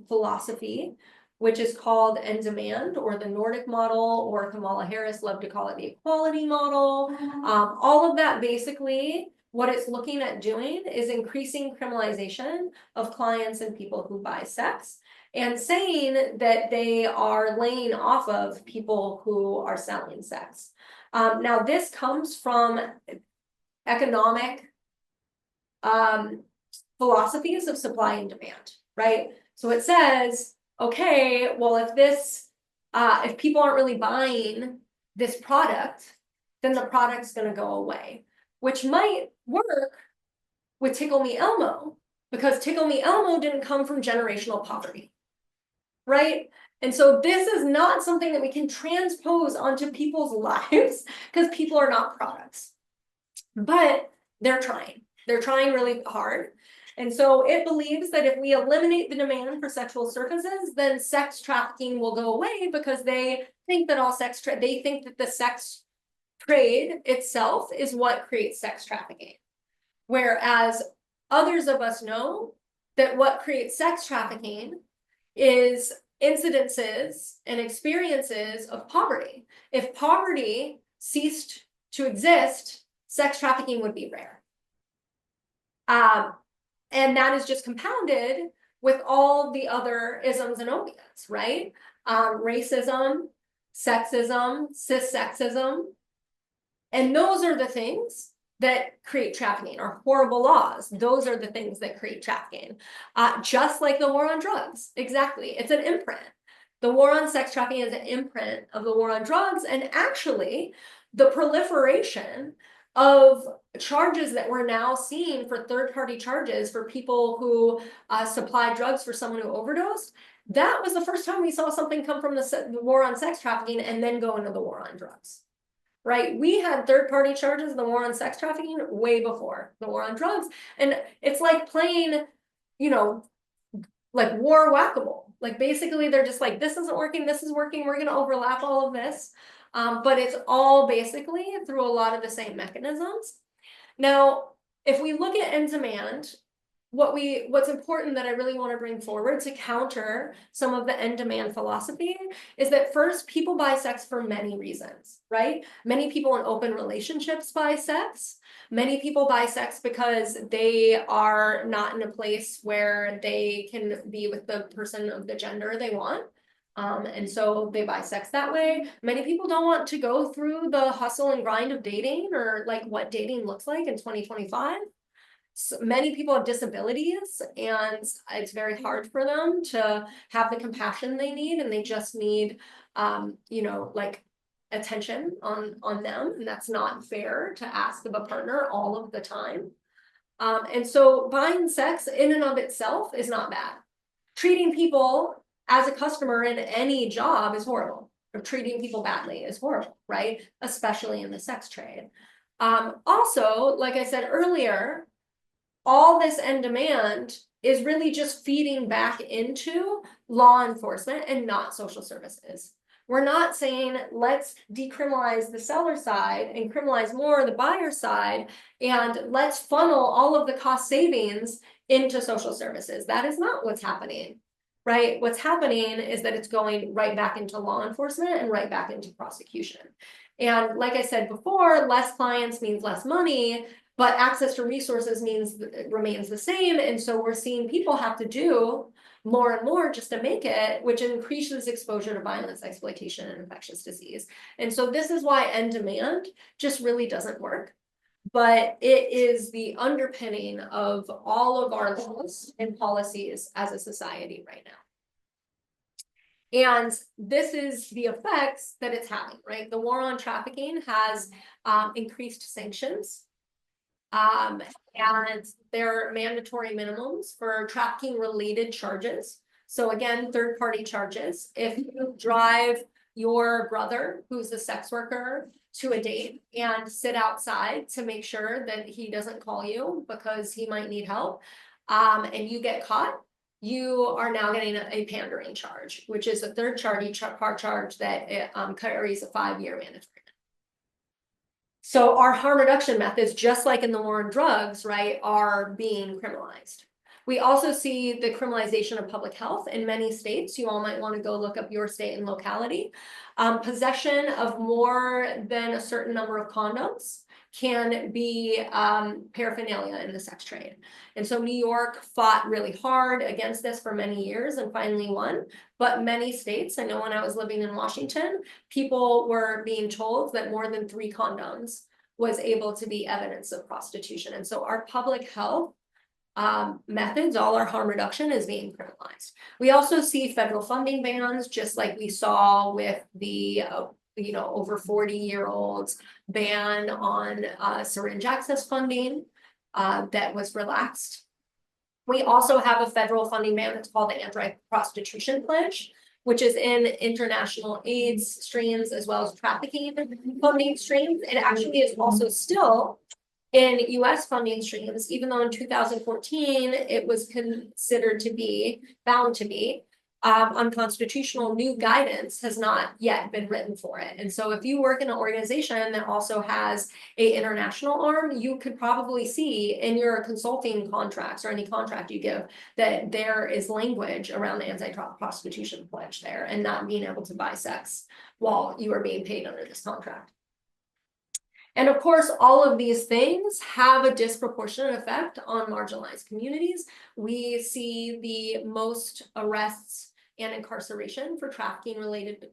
philosophy which is called End Demand, or the Nordic model, or Kamala Harris loved to call it the equality model. All of that, basically, what it's looking at doing is increasing criminalization of clients and people who buy sex, and saying that they are laying off of people who are selling sex. Now, this comes from economic philosophies of supply and demand, right? So it says, okay, well, if people aren't really buying this product, then the product's going to go away, which might work with Tickle Me Elmo, because Tickle Me Elmo didn't come from generational poverty, right? And so this is not something that we can transpose onto people's lives, because people are not products. But they're trying really hard. And so it believes that if we eliminate the demand for sexual services, then sex trafficking will go away, because they think that the sex trade itself is what creates sex trafficking. Whereas others of us know that what creates sex trafficking is incidences and experiences of poverty. If poverty ceased to exist, sex trafficking would be rare. And that is just compounded with all the other isms and opiates, right? Racism, sexism, cissexism. And those are the things that create trafficking, or horrible laws. Those are the things that create trafficking. Just like the war on drugs. Exactly. It's an imprint. The war on sex trafficking is an imprint of the war on drugs. And actually, the proliferation of charges that we're now seeing for third-party charges for people who supply drugs for someone who overdosed, that was the first time we saw something come from the war on sex trafficking and then go into the war on drugs, right? We had third-party charges in the war on sex trafficking way before the war on drugs. And it's like playing, like war whack-a-mole, Like basically they're just like, this isn't working, this is working, we're gonna overlap all of this. But it's all basically through a lot of the same mechanisms. Now, if we look at end demand, what's important that I really want to bring forward to counter some of the end demand philosophy is that first, people buy sex for many reasons, right? Many people in open relationships buy sex. Many people buy sex because they are not in a place where they can be with the person of the gender they want. And so they buy sex that way. Many people don't want to go through the hustle and grind of dating or like what dating looks like in 2025. So many people have disabilities and it's very hard for them to have the compassion they need, and they just need like attention on them, and that's not fair to ask of a partner all of the time. And so buying sex in and of itself is not bad. Treating people as a customer in any job is horrible. Or treating people badly is horrible, right? Especially in the sex trade. Also, like I said earlier, all this end demand is really just feeding back into law enforcement and not social services. We're not saying let's decriminalize the seller side and criminalize more the buyer side, and let's funnel all of the cost savings into social services. That is not what's happening, right? What's happening is that it's going right back into law enforcement and right back into prosecution. And like I said before, less clients means less money, but access to resources means it remains the same. And so we're seeing people have to do more and more just to make it, which increases exposure to violence, exploitation, and infectious disease. And so this is why end demand just really doesn't work. But it is the underpinning of all of our laws and policies as a society right now. And this is the effects that it's having, right? The war on trafficking has increased sanctions. And there are mandatory minimums for trafficking related charges. So again, third-party charges. If you drive your brother, who's a sex worker, to a date and sit outside to make sure that he doesn't call you because he might need help, and you get caught, you are now getting a pandering charge, which is a third charge that carries a 5-year mandatory. So our harm reduction methods, just like in the war on drugs, right, are being criminalized. We also see the criminalization of public health in many states. You all might want to go look up your state and locality. Possession of more than a certain number of condoms can be paraphernalia in the sex trade. And so New York fought really hard against this for many years and finally won. But many states, I know when I was living in Washington, people were being told that more than 3 condoms was able to be evidence of prostitution. And so our public health methods, all our harm reduction is being criminalized. We also see federal funding bans, just like we saw with the over 40-year-olds ban on syringe access funding that was relaxed. We also have a federal funding ban that's called the Anti-Prostitution Pledge, which is in international AIDS streams as well as trafficking funding streams. It actually is also still in US funding streams, even though in 2014 it was considered to be, found to be unconstitutional. New guidance has not yet been written for it. And so if you work in an organization that also has an international arm, you could probably see in your consulting contracts or any contract you give that there is language around the anti-prostitution pledge there and not being able to buy sex while you are being paid under this contract. And of course, all of these things have a disproportionate effect on marginalized communities. We see the most arrests and incarceration for trafficking related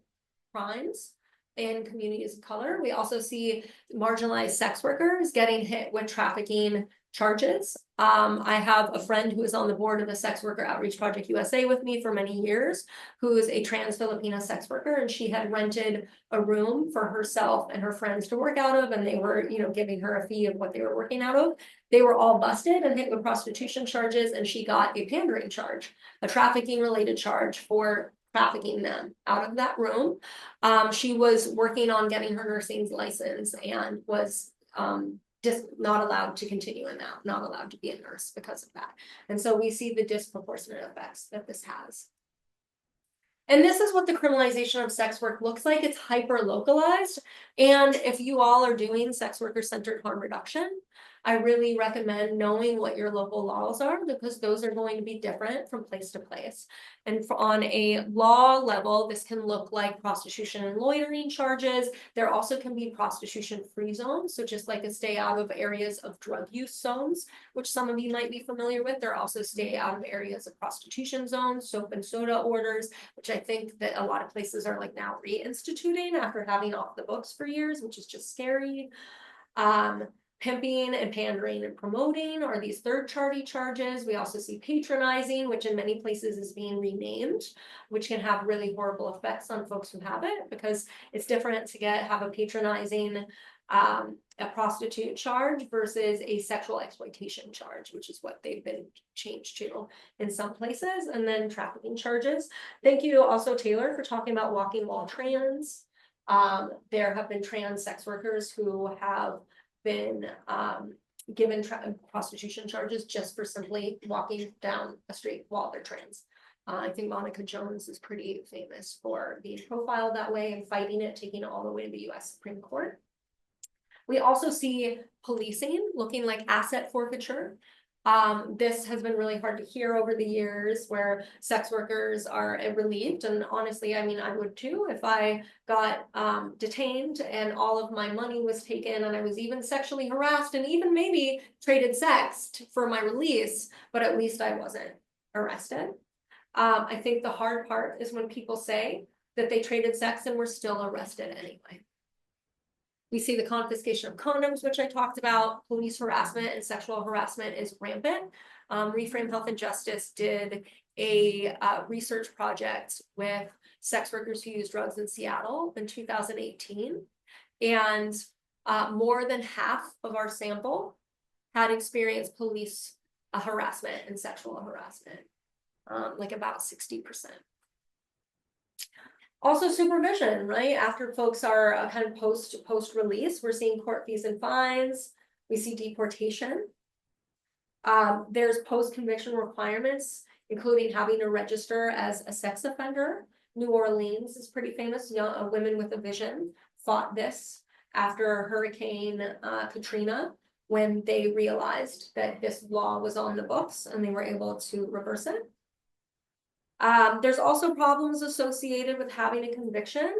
crimes in communities of color. We also see marginalized sex workers getting hit with trafficking charges. I have a friend who is on the board of the Sex Worker Outreach Project USA with me for many years, who is a trans Filipina sex worker, and she had rented a room for herself and her friends to work out of, and they were, giving her a fee of what they were working out of. They were all busted and hit with prostitution charges, and she got a pandering charge, a trafficking related charge for trafficking them out of that room. She was working on getting her nursing license and was just not allowed to continue in that, not allowed to be a nurse because of that. And so we see the disproportionate effects that this has. And this is what the criminalization of sex work looks like. It's hyper localized. And if you all are doing sex worker centered harm reduction, I really recommend knowing what your local laws are, because those are going to be different from place to place. And on a law level, this can look like prostitution and loitering charges. There also can be prostitution-free zones. So just like a stay out of areas of drug use zones, which some of you might be familiar with, there are also stay out of areas of prostitution zones, soap and soda orders, which I think that a lot of places are like now reinstituting after having off the books for years, which is just scary. Pimping and pandering and promoting are these third-party charges. We also see patronizing, which in many places is being renamed, which can have really horrible effects on folks who have it, because it's different to have a patronizing a prostitute charge versus a sexual exploitation charge, which is what they've been changed to in some places, and then trafficking charges. Thank you also, Taylor, for talking about walking while trans. There have been trans sex workers who have been given prostitution charges just for simply walking down a street while they're trans. I think Monica Jones is pretty famous for being profiled that way and fighting it, taking it all the way to the US Supreme Court. We also see policing looking like asset forfeiture. This has been really hard to hear over the years, where sex workers are relieved. And honestly, I mean, I would too, if I got detained and all of my money was taken and I was even sexually harassed and even maybe traded sex for my release, but at least I wasn't arrested. I think the hard part is when people say that they traded sex and were still arrested anyway. We see the confiscation of condoms, which I talked about. Police harassment and sexual harassment is rampant. Reframe Health and Justice did a research project with sex workers who use drugs in Seattle in 2018. And more than half of our sample had experienced police harassment and sexual harassment, like about 60%. Also supervision, right? After folks are kind of post release, we're seeing court fees and fines. We see deportation. There's post-conviction requirements, including having to register as a sex offender. New Orleans is pretty famous. Women with a Vision fought this after Hurricane Katrina, when they realized that this law was on the books and they were able to reverse it. There's also problems associated with having a conviction,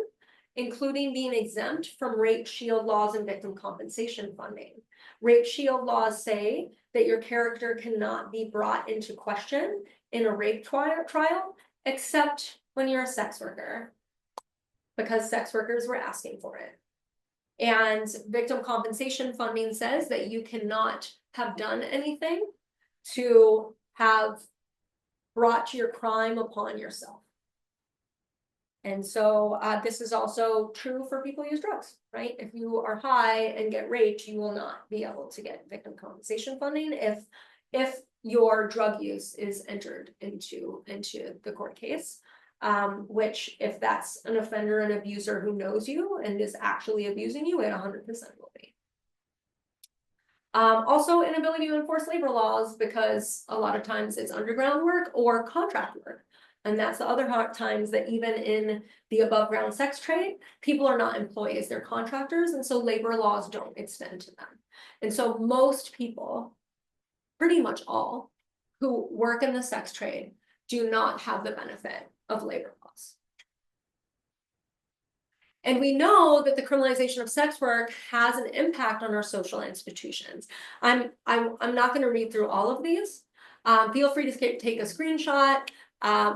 including being exempt from rape shield laws and victim compensation funding. Rape shield laws say that your character cannot be brought into question in a rape trial, except when you're a sex worker, because sex workers were asking for it. And victim compensation funding says that you cannot have done anything to have brought your crime upon yourself. And so this is also true for people who use drugs, right? If you are high and get raped, you will not be able to get victim compensation funding if your drug use is entered into the court case, which if that's an offender, an abuser who knows you and is actually abusing you, it 100% will be. Also inability to enforce labor laws, because a lot of times it's underground work or contract work. And that's the other hard times that even in the above ground sex trade, people are not employees, they're contractors. And so labor laws don't extend to them. And so most people, pretty much all, who work in the sex trade do not have the benefit of labor laws. And we know that the criminalization of sex work has an impact on our social institutions. I'm not going to read through all of these. Feel free to take a screenshot,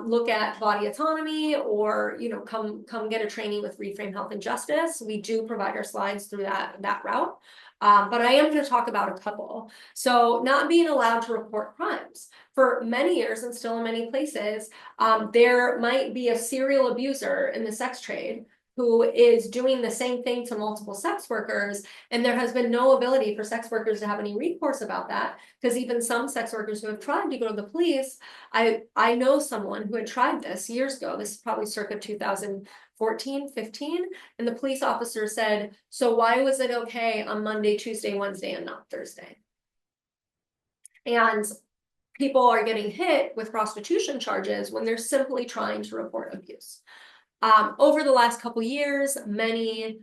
look at body autonomy, or come get a training with Reframe Health and Justice. We do provide our slides through that route. But I am going to talk about a couple. So not being allowed to report crimes. For many years, and still in many places, there might be a serial abuser in the sex trade who is doing the same thing to multiple sex workers, and there has been no ability for sex workers to have any recourse about that, because even some sex workers who have tried to go to the police, I know someone who had tried this years ago, this is probably circa 2014, 15, and the police officer said, so why was it okay on Monday, Tuesday, Wednesday, and not Thursday? And people are getting hit with prostitution charges when they're simply trying to report abuse. Over the last couple years, many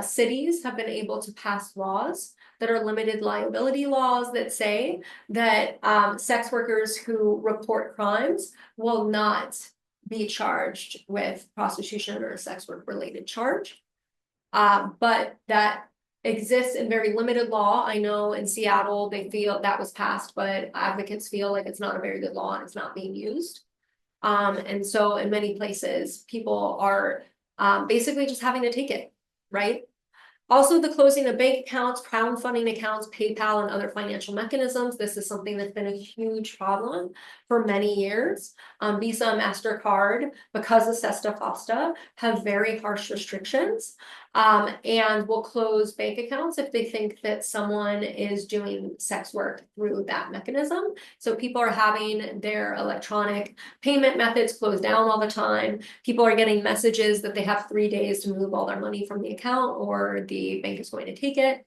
cities have been able to pass laws that are limited liability laws that say that sex workers who report crimes will not be charged with prostitution or a sex work related charge. But that exists in very limited law. I know in Seattle, they feel that was passed, but advocates feel like it's not a very good law and it's not being used. And so in many places, people are basically just having to take it, right? Also, the closing of bank accounts, crowdfunding accounts, PayPal, and other financial mechanisms. This is something that's been a huge problem for many years. Visa and MasterCard, because of SESTA FOSTA, have very harsh restrictions and will close bank accounts if they think that someone is doing sex work through that mechanism. So people are having their electronic payment methods closed down all the time. People are getting messages that they have 3 days to move all their money from the account or the bank is going to take it.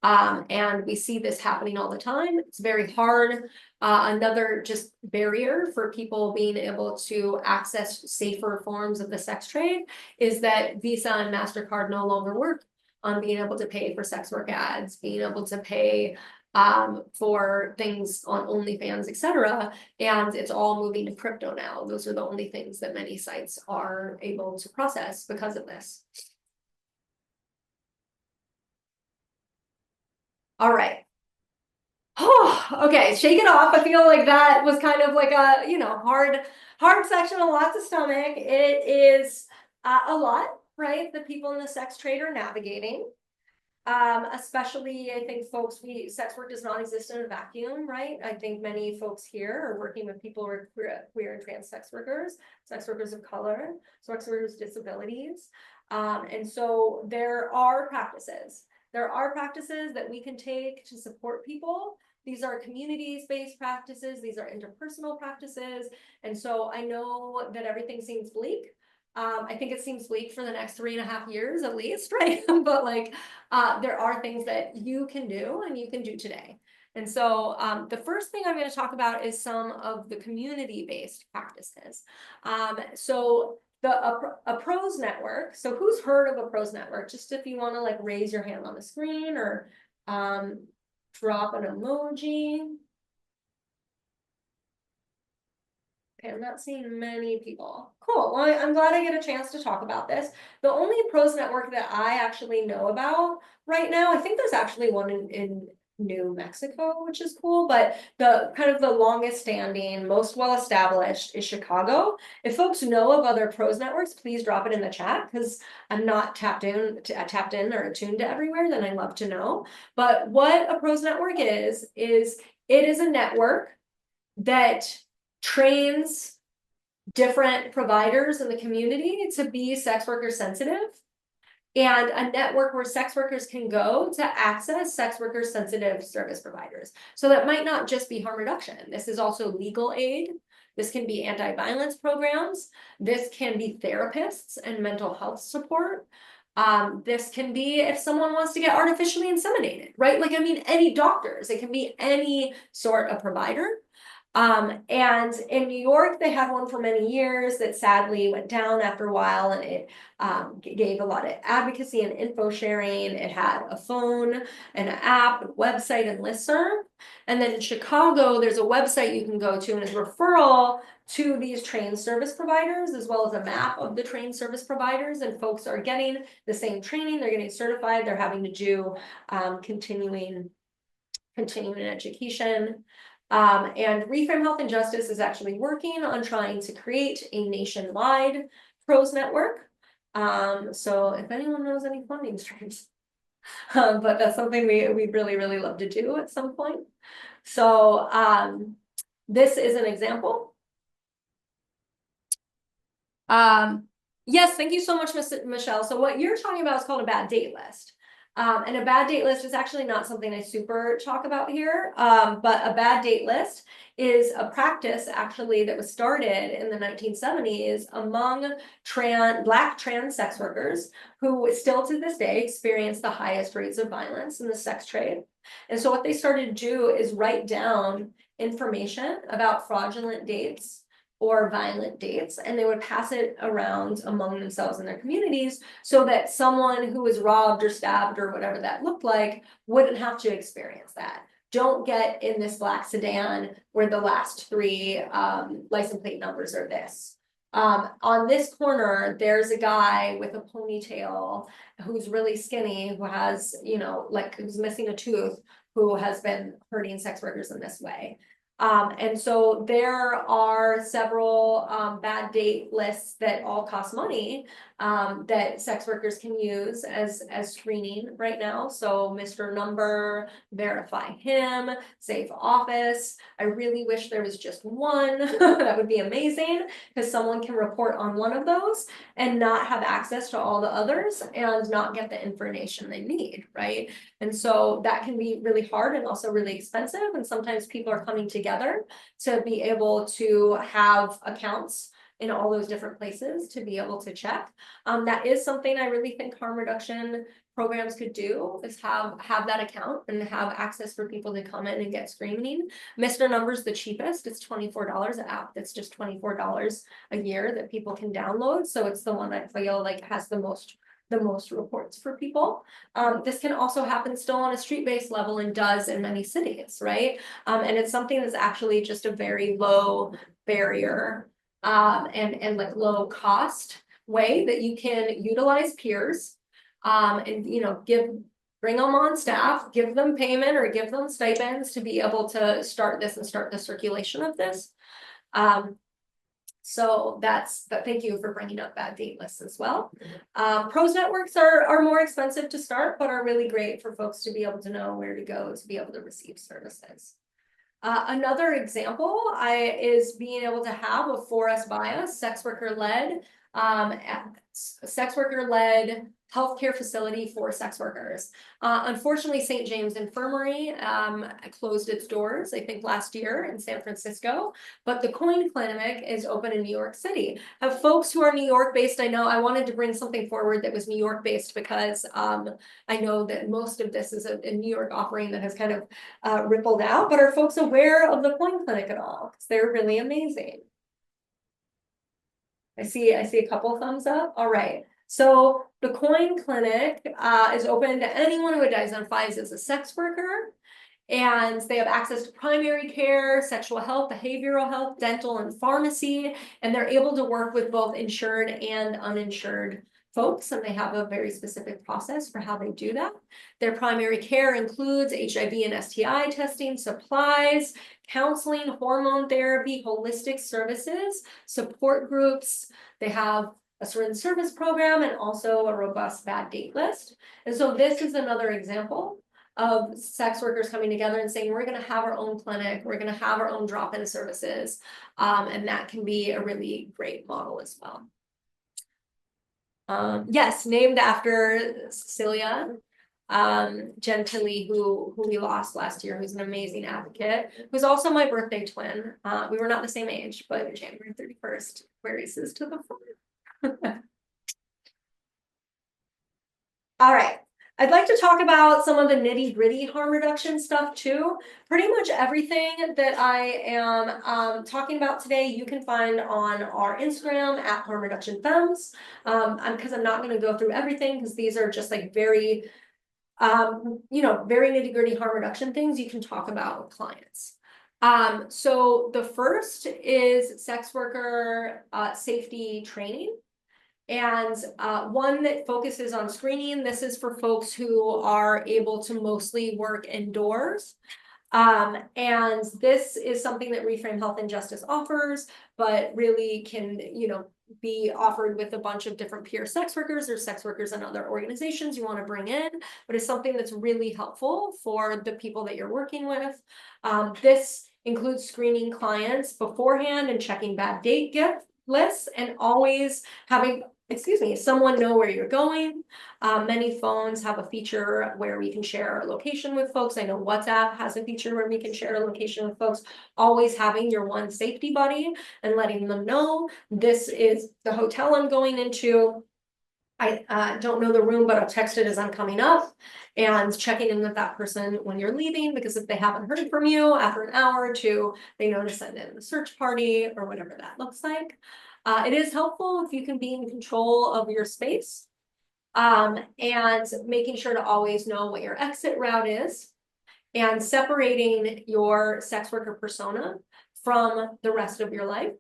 And we see this happening all the time. It's very hard. Another just barrier for people being able to access safer forms of the sex trade is that Visa and MasterCard no longer work on being able to pay for sex work ads, being able to pay for things on OnlyFans, etc. And it's all moving to crypto now. Those are the only things that many sites are able to process because of this. All right. Oh, okay, shake it off. I feel like that was kind of like a, hard section, a lot to stomach. It is a lot, right? The people in the sex trade are navigating. Especially, I think sex work does not exist in a vacuum, right? I think many folks here are working with people who are queer and trans sex workers of color, sex workers with disabilities. And so there are practices. There are practices that we can take to support people. These are communities-based practices. These are interpersonal practices. And so I know that everything seems bleak. I think it seems bleak for the next 3.5 years at least, right? But there are things that you can do and you can do today. And so the first thing I'm going to talk about is some of the community-based practices. So a pros network. So who's heard of a pros network? Just if you want to raise your hand on the screen or drop an emoji. Okay, I'm not seeing many people. Cool. Well, I'm glad I get a chance to talk about this. The only pros network that I actually know about right now, I think there's actually one in New Mexico, which is cool, but the kind of the longest standing, most well-established is Chicago. If folks know of other pros networks, please drop it in the chat because I'm not tapped in or attuned to everywhere, then I'd love to know. But what a pros network is it is a network that trains different providers in the community to be sex worker sensitive, and a network where sex workers can go to access sex worker sensitive service providers. So that might not just be harm reduction. This is also legal aid. This can be anti-violence programs. This can be therapists and mental health support. This can be if someone wants to get artificially inseminated, right? Any doctors, it can be any sort of provider. And in New York, they had one for many years that sadly went down after a while, and it gave a lot of advocacy and info sharing. It had a phone and an app, a website, and listserv. And then in Chicago, there's a website you can go to and is referral to these trained service providers, as well as a map of the trained service providers. And folks are getting the same training, they're getting certified, they're having to do continuing education. And Reframe Health and Justice is actually working on trying to create a nationwide pros network. So if anyone knows any funding streams, but that's something we'd really, really love to do at some point. So this is an example. Yes, thank you so much, Michelle. So what you're talking about is called a bad date list. And a bad date list is actually not something I super talk about here, but a bad date list is a practice actually that was started in the 1970s among Black trans sex workers who still to this day experience the highest rates of violence in the sex trade. And so what they started to do is write down information about fraudulent dates or violent dates, and they would pass it around among themselves in their communities so that someone who was robbed or stabbed or whatever that looked like wouldn't have to experience that. Don't get in this black sedan where the last three license plate numbers are this. On this corner, there's a guy with a ponytail who's really skinny, who has, like, who's missing a tooth, who has been hurting sex workers in this way. And so there are several bad date lists that all cost money that sex workers can use as screening right now. So Mr. Number, Verify Him, Safe Office. I really wish there was just one. That would be amazing, because someone can report on one of those and not have access to all the others and not get the information they need, right? And so that can be really hard and also really expensive. And sometimes people are coming together to be able to have accounts in all those different places to be able to check. That is something I really think harm reduction programs could do, is have that account and have access for people to come in and get screening. Mr. Number's the cheapest. It's $24 an app. That's just $24 a year that people can download. So it's the one I feel like has the most reports for people. This can also happen still on a street-based level and does in many cities, right? And it's something that's actually just a very low barrier and like low cost way that you can utilize peers and bring them on staff, give them payment or give them stipends to be able to start this and start the circulation of this. So thank you for bringing up bad date lists as well. Pros networks are more expensive to start, but are really great for folks to be able to know where to go to be able to receive services. Another example is being able to have a For Us By Us sex worker led healthcare facility for sex workers. Unfortunately, St. James Infirmary closed its doors, I think last year in San Francisco, but the Coin Clinic is open in New York City. Have folks who are New York based, I know I wanted to bring something forward that was New York based because I know that most of this is a New York offering that has kind of rippled out, but are folks aware of the Coin Clinic at all? Because they're really amazing. I see a couple thumbs up. All right. So the Coin Clinic is open to anyone who identifies as a sex worker, and they have access to primary care, sexual health, behavioral health, dental, and pharmacy, and they're able to work with both insured and uninsured folks, and they have a very specific process for how they do that. Their primary care includes HIV and STI testing, supplies, counseling, hormone therapy, holistic services, support groups. They have a certain service program and also a robust bad date list. And so this is another example of sex workers coming together and saying, we're going to have our own clinic, we're going to have our own drop-in services, and that can be a really great model as well. Yes, named after Cecilia Gentili, who we lost last year, who's an amazing advocate, who's also my birthday twin. We were not the same age, but January 31st, where races to the front. All right. I'd like to talk about some of the nitty-gritty harm reduction stuff too. Pretty much everything that I am talking about today, you can find on our Instagram at Harm Reduction Femmes. Because I'm not going to go through everything, because these are just like very, very nitty-gritty harm reduction things you can talk about with clients. So the first is sex worker safety training. And one that focuses on screening. This is for folks who are able to mostly work indoors. And this is something that Reframe Health and Justice offers, but really can, be offered with a bunch of different peer sex workers or sex workers and other organizations you want to bring in, but it's something that's really helpful for the people that you're working with. This includes screening clients beforehand and checking bad date gift lists, and always having someone know where you're going. Many phones have a feature where we can share our location with folks. I know WhatsApp has a feature where we can share a location with folks. Always having your one safety buddy and letting them know this is the hotel I'm going into. I don't know the room, but I'll text it as I'm coming up, and checking in with that person when you're leaving, because if they haven't heard from you after an hour or two, they know to send in the search party or whatever that looks like. It is helpful if you can be in control of your space, and making sure to always know what your exit route is, and separating your sex worker persona from the rest of your life.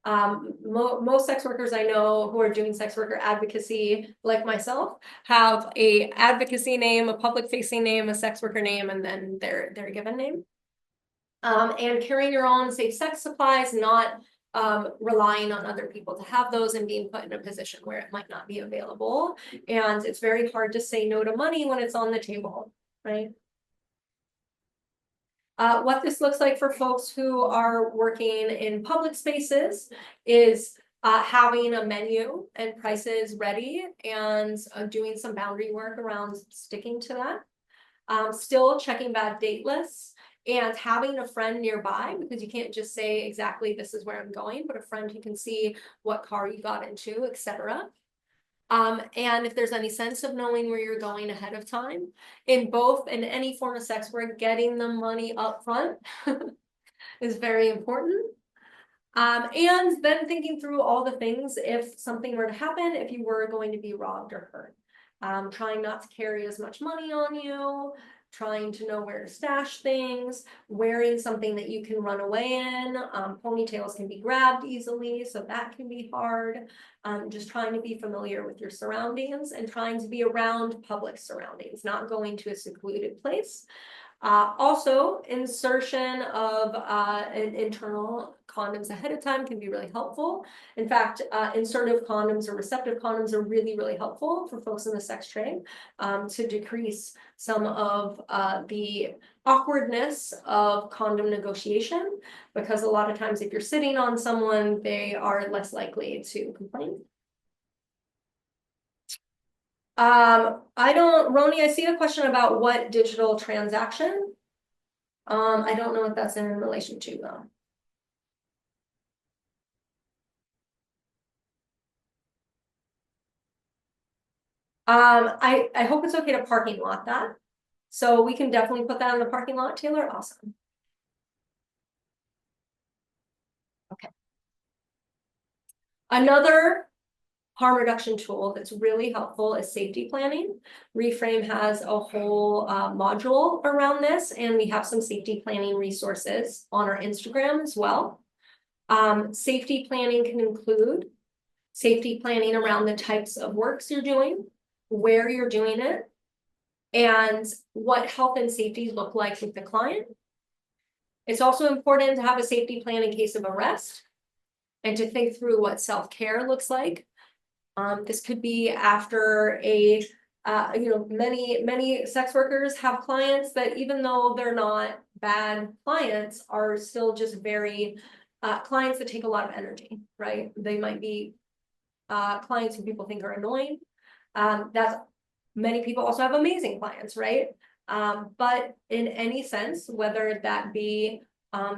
Most sex workers I know who are doing sex worker advocacy, like myself, have a advocacy name, a public facing name, a sex worker name, and then their given name. And carrying your own safe sex supplies, not relying on other people to have those, and being put in a position where it might not be available. And it's very hard to say no to money when it's on the table, right? What this looks like for folks who are working in public spaces is having a menu and prices ready, and doing some boundary work around sticking to that. Still checking bad date lists, and having a friend nearby, because you can't just say exactly this is where I'm going, but a friend who can see what car you got into, etc. And if there's any sense of knowing where you're going ahead of time, in any form of sex work, getting the money up front is very important. And then thinking through all the things, if something were to happen, if you were going to be robbed or hurt. Trying not to carry as much money on you, trying to know where to stash things, wearing something that you can run away in. Ponytails can be grabbed easily, so that can be hard. Just trying to be familiar with your surroundings, and trying to be around public surroundings, not going to a secluded place. Also, insertion of an internal condoms ahead of time can be really helpful. In fact, insertive condoms or receptive condoms are really, really helpful for folks in the sex trade, to decrease some of the awkwardness of condom negotiation, because a lot of times if you're sitting on someone, they are less likely to complain. Roni, I see a question about what digital transaction. I don't know what that's in relation to though. I hope it's okay to parking lot that. So we can definitely put that in the parking lot, Taylor. Awesome. Okay. Another harm reduction tool that's really helpful is safety planning. Reframe has a whole module around this, and we have some safety planning resources on our Instagram as well. Safety planning can include safety planning around the types of works you're doing, where you're doing it, and what health and safety look like with the client. It's also important to have a safety plan in case of arrest, and to think through what self-care looks like. This could be after a, many sex workers have clients that, even though they're not bad clients, are still just very clients that take a lot of energy, right? They might be clients who people think are annoying. Many people also have amazing clients, right? But in any sense, whether that be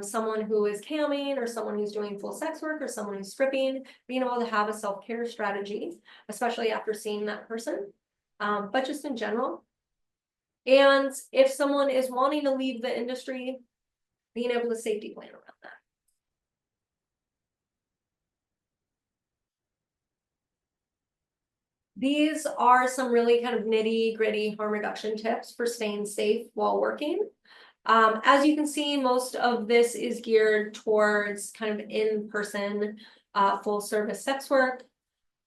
someone who is camming, or someone who's doing full sex work, or someone who's stripping, being able to have a self-care strategy, especially after seeing that person, but just in general. And if someone is wanting to leave the industry, being able to safety plan around that. These are some really kind of nitty-gritty harm reduction tips for staying safe while working. As you can see, most of this is geared towards kind of in-person, full service sex work.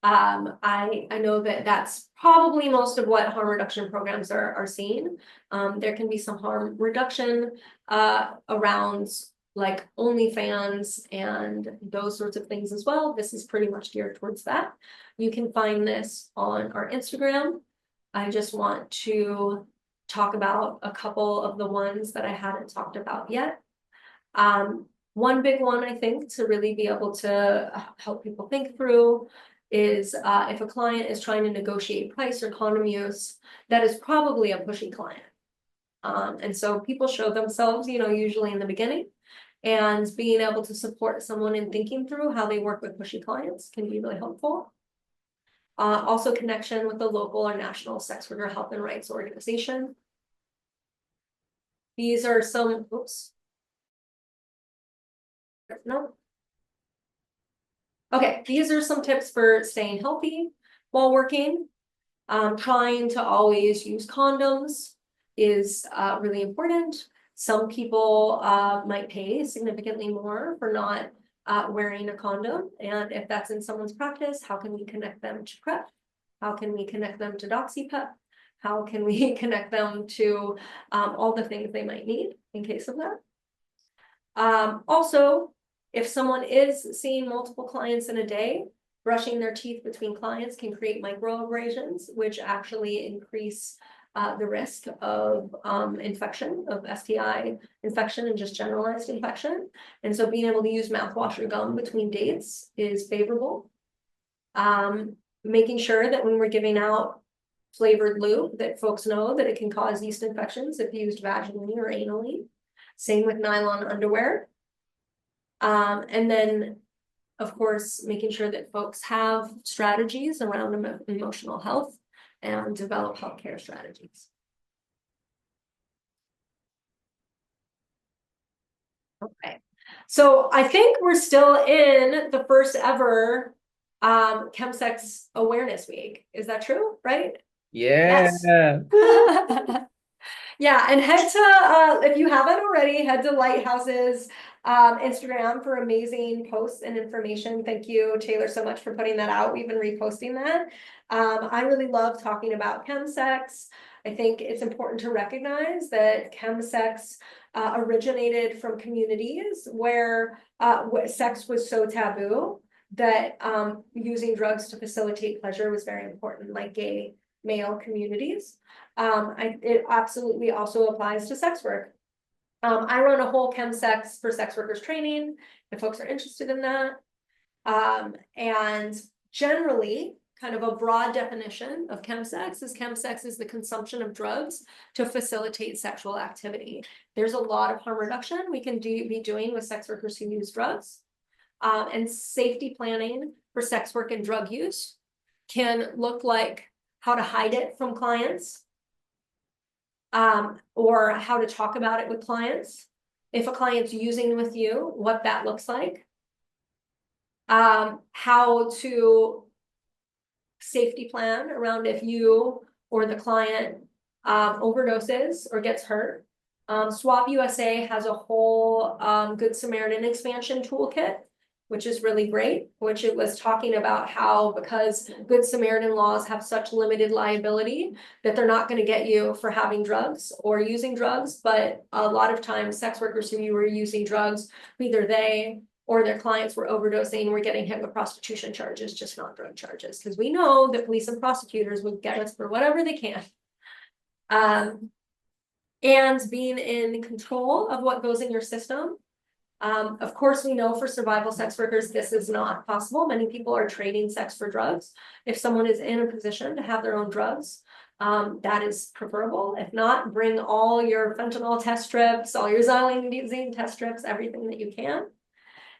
I know that that's probably most of what harm reduction programs are seeing. There can be some harm reduction around like OnlyFans and those sorts of things as well. This is pretty much geared towards that. You can find this on our Instagram. I just want to talk about a couple of the ones that I hadn't talked about yet. One big one, I think, to really be able to help people think through is if a client is trying to negotiate price or condom use, that is probably a pushy client. And so people show themselves, usually in the beginning, and being able to support someone in thinking through how they work with pushy clients can be really helpful. Also connection with the local or national sex worker health and rights organization. These are some, oops. No. Okay, these are some tips for staying healthy while working. Trying to always use condoms is really important. Some people might pay significantly more for not wearing a condom. And if that's in someone's practice, how can we connect them to PrEP? How can we connect them to DoxyPEP? How can we connect them to all the things they might need in case of that? Also, if someone is seeing multiple clients in a day, brushing their teeth between clients can create microabrasions, which actually increase the risk of infection, of STI infection and just generalized infection. And so being able to use mouthwash or gum between dates is favorable. Making sure that when we're giving out flavored lube, that folks know that it can cause yeast infections if used vaginally or anally. Same with nylon underwear. And then, of course, making sure that folks have strategies around emotional health and develop healthcare strategies. Okay, so I think we're still in the first ever Chemsex Awareness Week. Is that true, right? Yeah. Yes. Yeah, and head to, if you haven't already, head to Lighthouse's Instagram for amazing posts and information. Thank you, Taylor, so much for putting that out. We've been reposting that. I really love talking about chemsex. I think it's important to recognize that chemsex originated from communities where sex was so taboo that using drugs to facilitate pleasure was very important, like gay male communities. It absolutely also applies to sex work. I run a whole chemsex for sex workers training if folks are interested in that. And generally, kind of a broad definition of chemsex is the consumption of drugs to facilitate sexual activity. There's a lot of harm reduction we can be doing with sex workers who use drugs. And safety planning for sex work and drug use can look like how to hide it from clients, or how to talk about it with clients. If a client's using with you, what that looks like. How to safety plan around if you or the client overdoses or gets hurt. Swap USA has a whole Good Samaritan expansion toolkit, which is really great, which it was talking about how because Good Samaritan laws have such limited liability that they're not going to get you for having drugs or using drugs, but a lot of times sex workers who were using drugs, either they or their clients were overdosing, were getting hit with prostitution charges, just not drug charges, because we know that police and prosecutors would get us for whatever they can. And being in control of what goes in your system. Of course, we know for survival sex workers, this is not possible. Many people are trading sex for drugs. If someone is in a position to have their own drugs, that is preferable. If not, bring all your fentanyl test strips, all your xylazine test strips, everything that you can.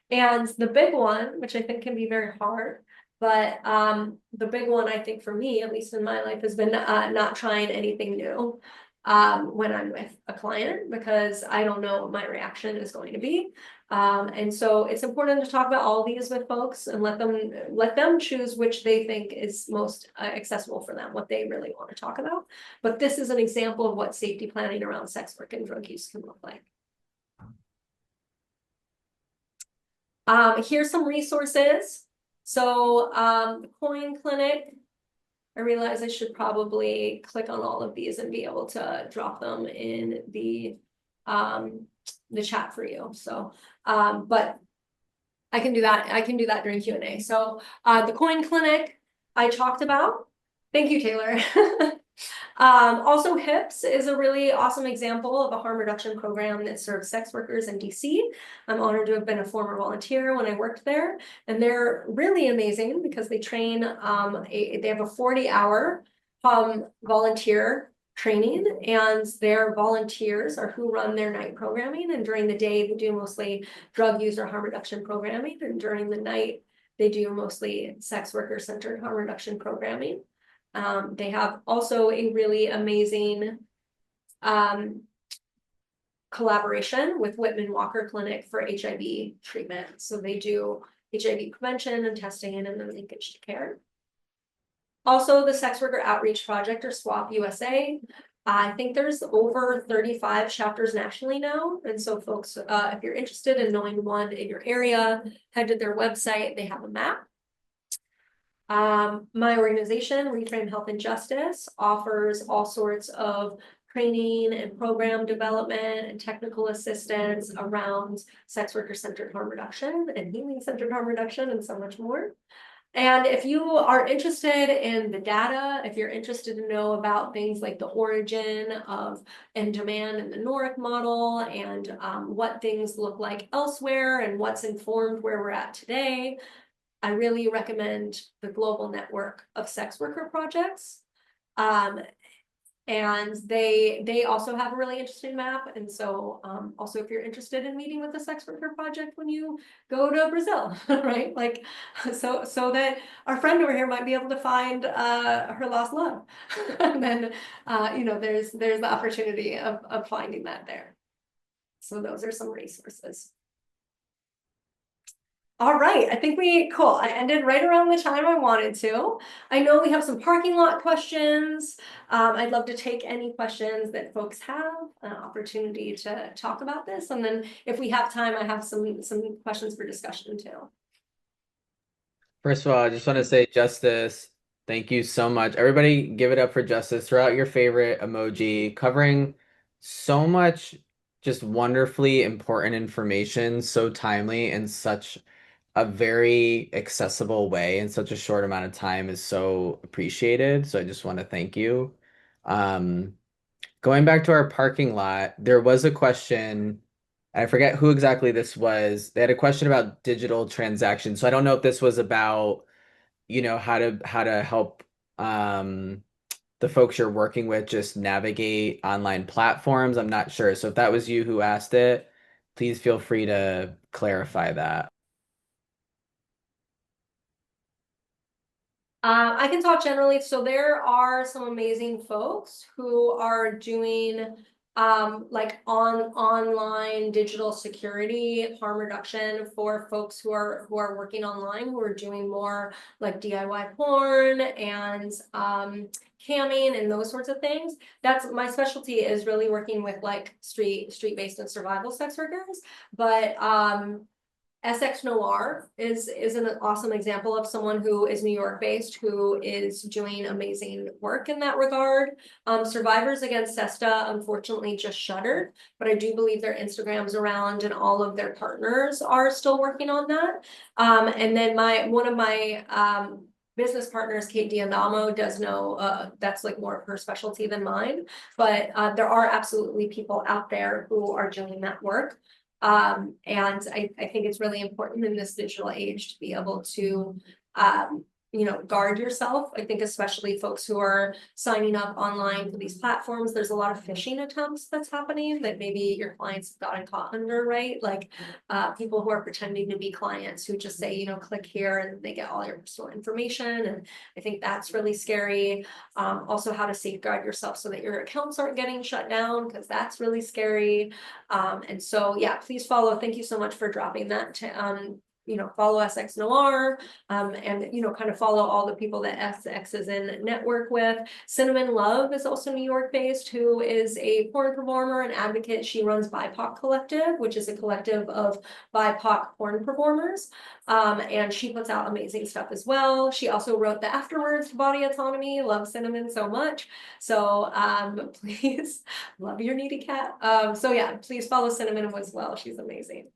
And the big one, which I think can be very hard, but the big one I think for me, at least in my life, has been not trying anything new when I'm with a client, because I don't know what my reaction is going to be. And so it's important to talk about all these with folks and let them choose which they think is most accessible for them, what they really want to talk about. But this is an example of what safety planning around sex work and drug use can look like. Here's some resources. So the Coin Clinic, I realize I should probably click on all of these and be able to drop them in the chat for you. So, but I can do that. I can do that during Q&A. So the Coin Clinic I talked about. Thank you, Taylor. Also, HIPS is a really awesome example of a harm reduction program that serves sex workers in DC. I'm honored to have been a former volunteer when I worked there, and they're really amazing because they train, they have a 40-hour volunteer training, and their volunteers are who run their night programming, and during the day they do mostly drug use or harm reduction programming, and during the night They do mostly sex worker-centered harm reduction programming. They have also a really amazing collaboration with Whitman Walker Clinic for HIV treatment. So they do HIV prevention and testing and then linkage to care. Also, the Sex Worker Outreach Project, or SWAP USA. I think there's over 35 chapters nationally now. And so folks, if you're interested in knowing one in your area, head to their website. They have a map. My organization, Reframe Health and Justice, offers all sorts of training and program development and technical assistance around sex worker-centered harm reduction and healing-centered harm reduction and so much more. And if you are interested in the data, if you're interested to know about things like the origin of and demand in the Noric model and what things look like elsewhere and what's informed where we're at today, I really recommend the Global Network of Sex Worker Projects. And they also have a really interesting map. And so also if you're interested in meeting with the Sex Worker Project when you go to Brazil, right? Like, so that our friend over here might be able to find her lost love. And then, you know, there's the opportunity of finding that there. So those are some resources. All right, I think cool. I ended right around the time I wanted to. I know we have some parking lot questions. I'd love to take any questions that folks have, an opportunity to talk about this. And then if we have time, I have some questions for discussion too. First of all, I just want to say, Justice, thank you so much. Everybody give it up for Justice. Throw out your favorite emoji, covering so much just wonderfully important information, so timely and such a very accessible way in such a short amount of time is so appreciated. So I just want to thank you. Going back to our parking lot, there was a question. I forget who exactly this was. They had a question about digital transactions. So I don't know if this was about, you know, how to help the folks you're working with just navigate online platforms. I'm not sure. So if that was you who asked it, please feel free to clarify that. I can talk generally. So there are some amazing folks who are doing like online digital security harm reduction for folks who are working online, who are doing more like DIY porn and camming and those sorts of things. That's my specialty, is really working with like street-based and survival sex workers. But SX Noir is an awesome example of someone who is New York based, who is doing amazing work in that regard. Survivors Against SESTA unfortunately just shuttered, but I do believe their Instagram's around and all of their partners are still working on that. And then one of my business partners, Kate D'Andamo, does know that's like more of her specialty than mine, but there are absolutely people out there who are doing that work. And I think it's really important in this digital age to be able to, you know, guard yourself. I think especially folks who are signing up online for these platforms, there's a lot of phishing attempts that's happening that maybe your clients have gotten caught under, right? Like people who are pretending to be clients who just say, you know, click here and they get all your personal information. And I think that's really scary. Also how to safeguard yourself so that your accounts aren't getting shut down, because that's really scary. And so, yeah, please follow. Thank you so much for dropping that to, you know, follow SX Noir, and, you know, kind of follow all the people that SX is in network with. Cinnamon Love is also New York based, who is a porn performer and advocate. She runs BIPOC Collective, which is a collective of BIPOC porn performers. And she puts out amazing stuff as well. She also wrote the afterwords to Body Autonomy. Love Cinnamon so much. So please, love your needy cat. So yeah, please follow Cinnamon as well. She's amazing.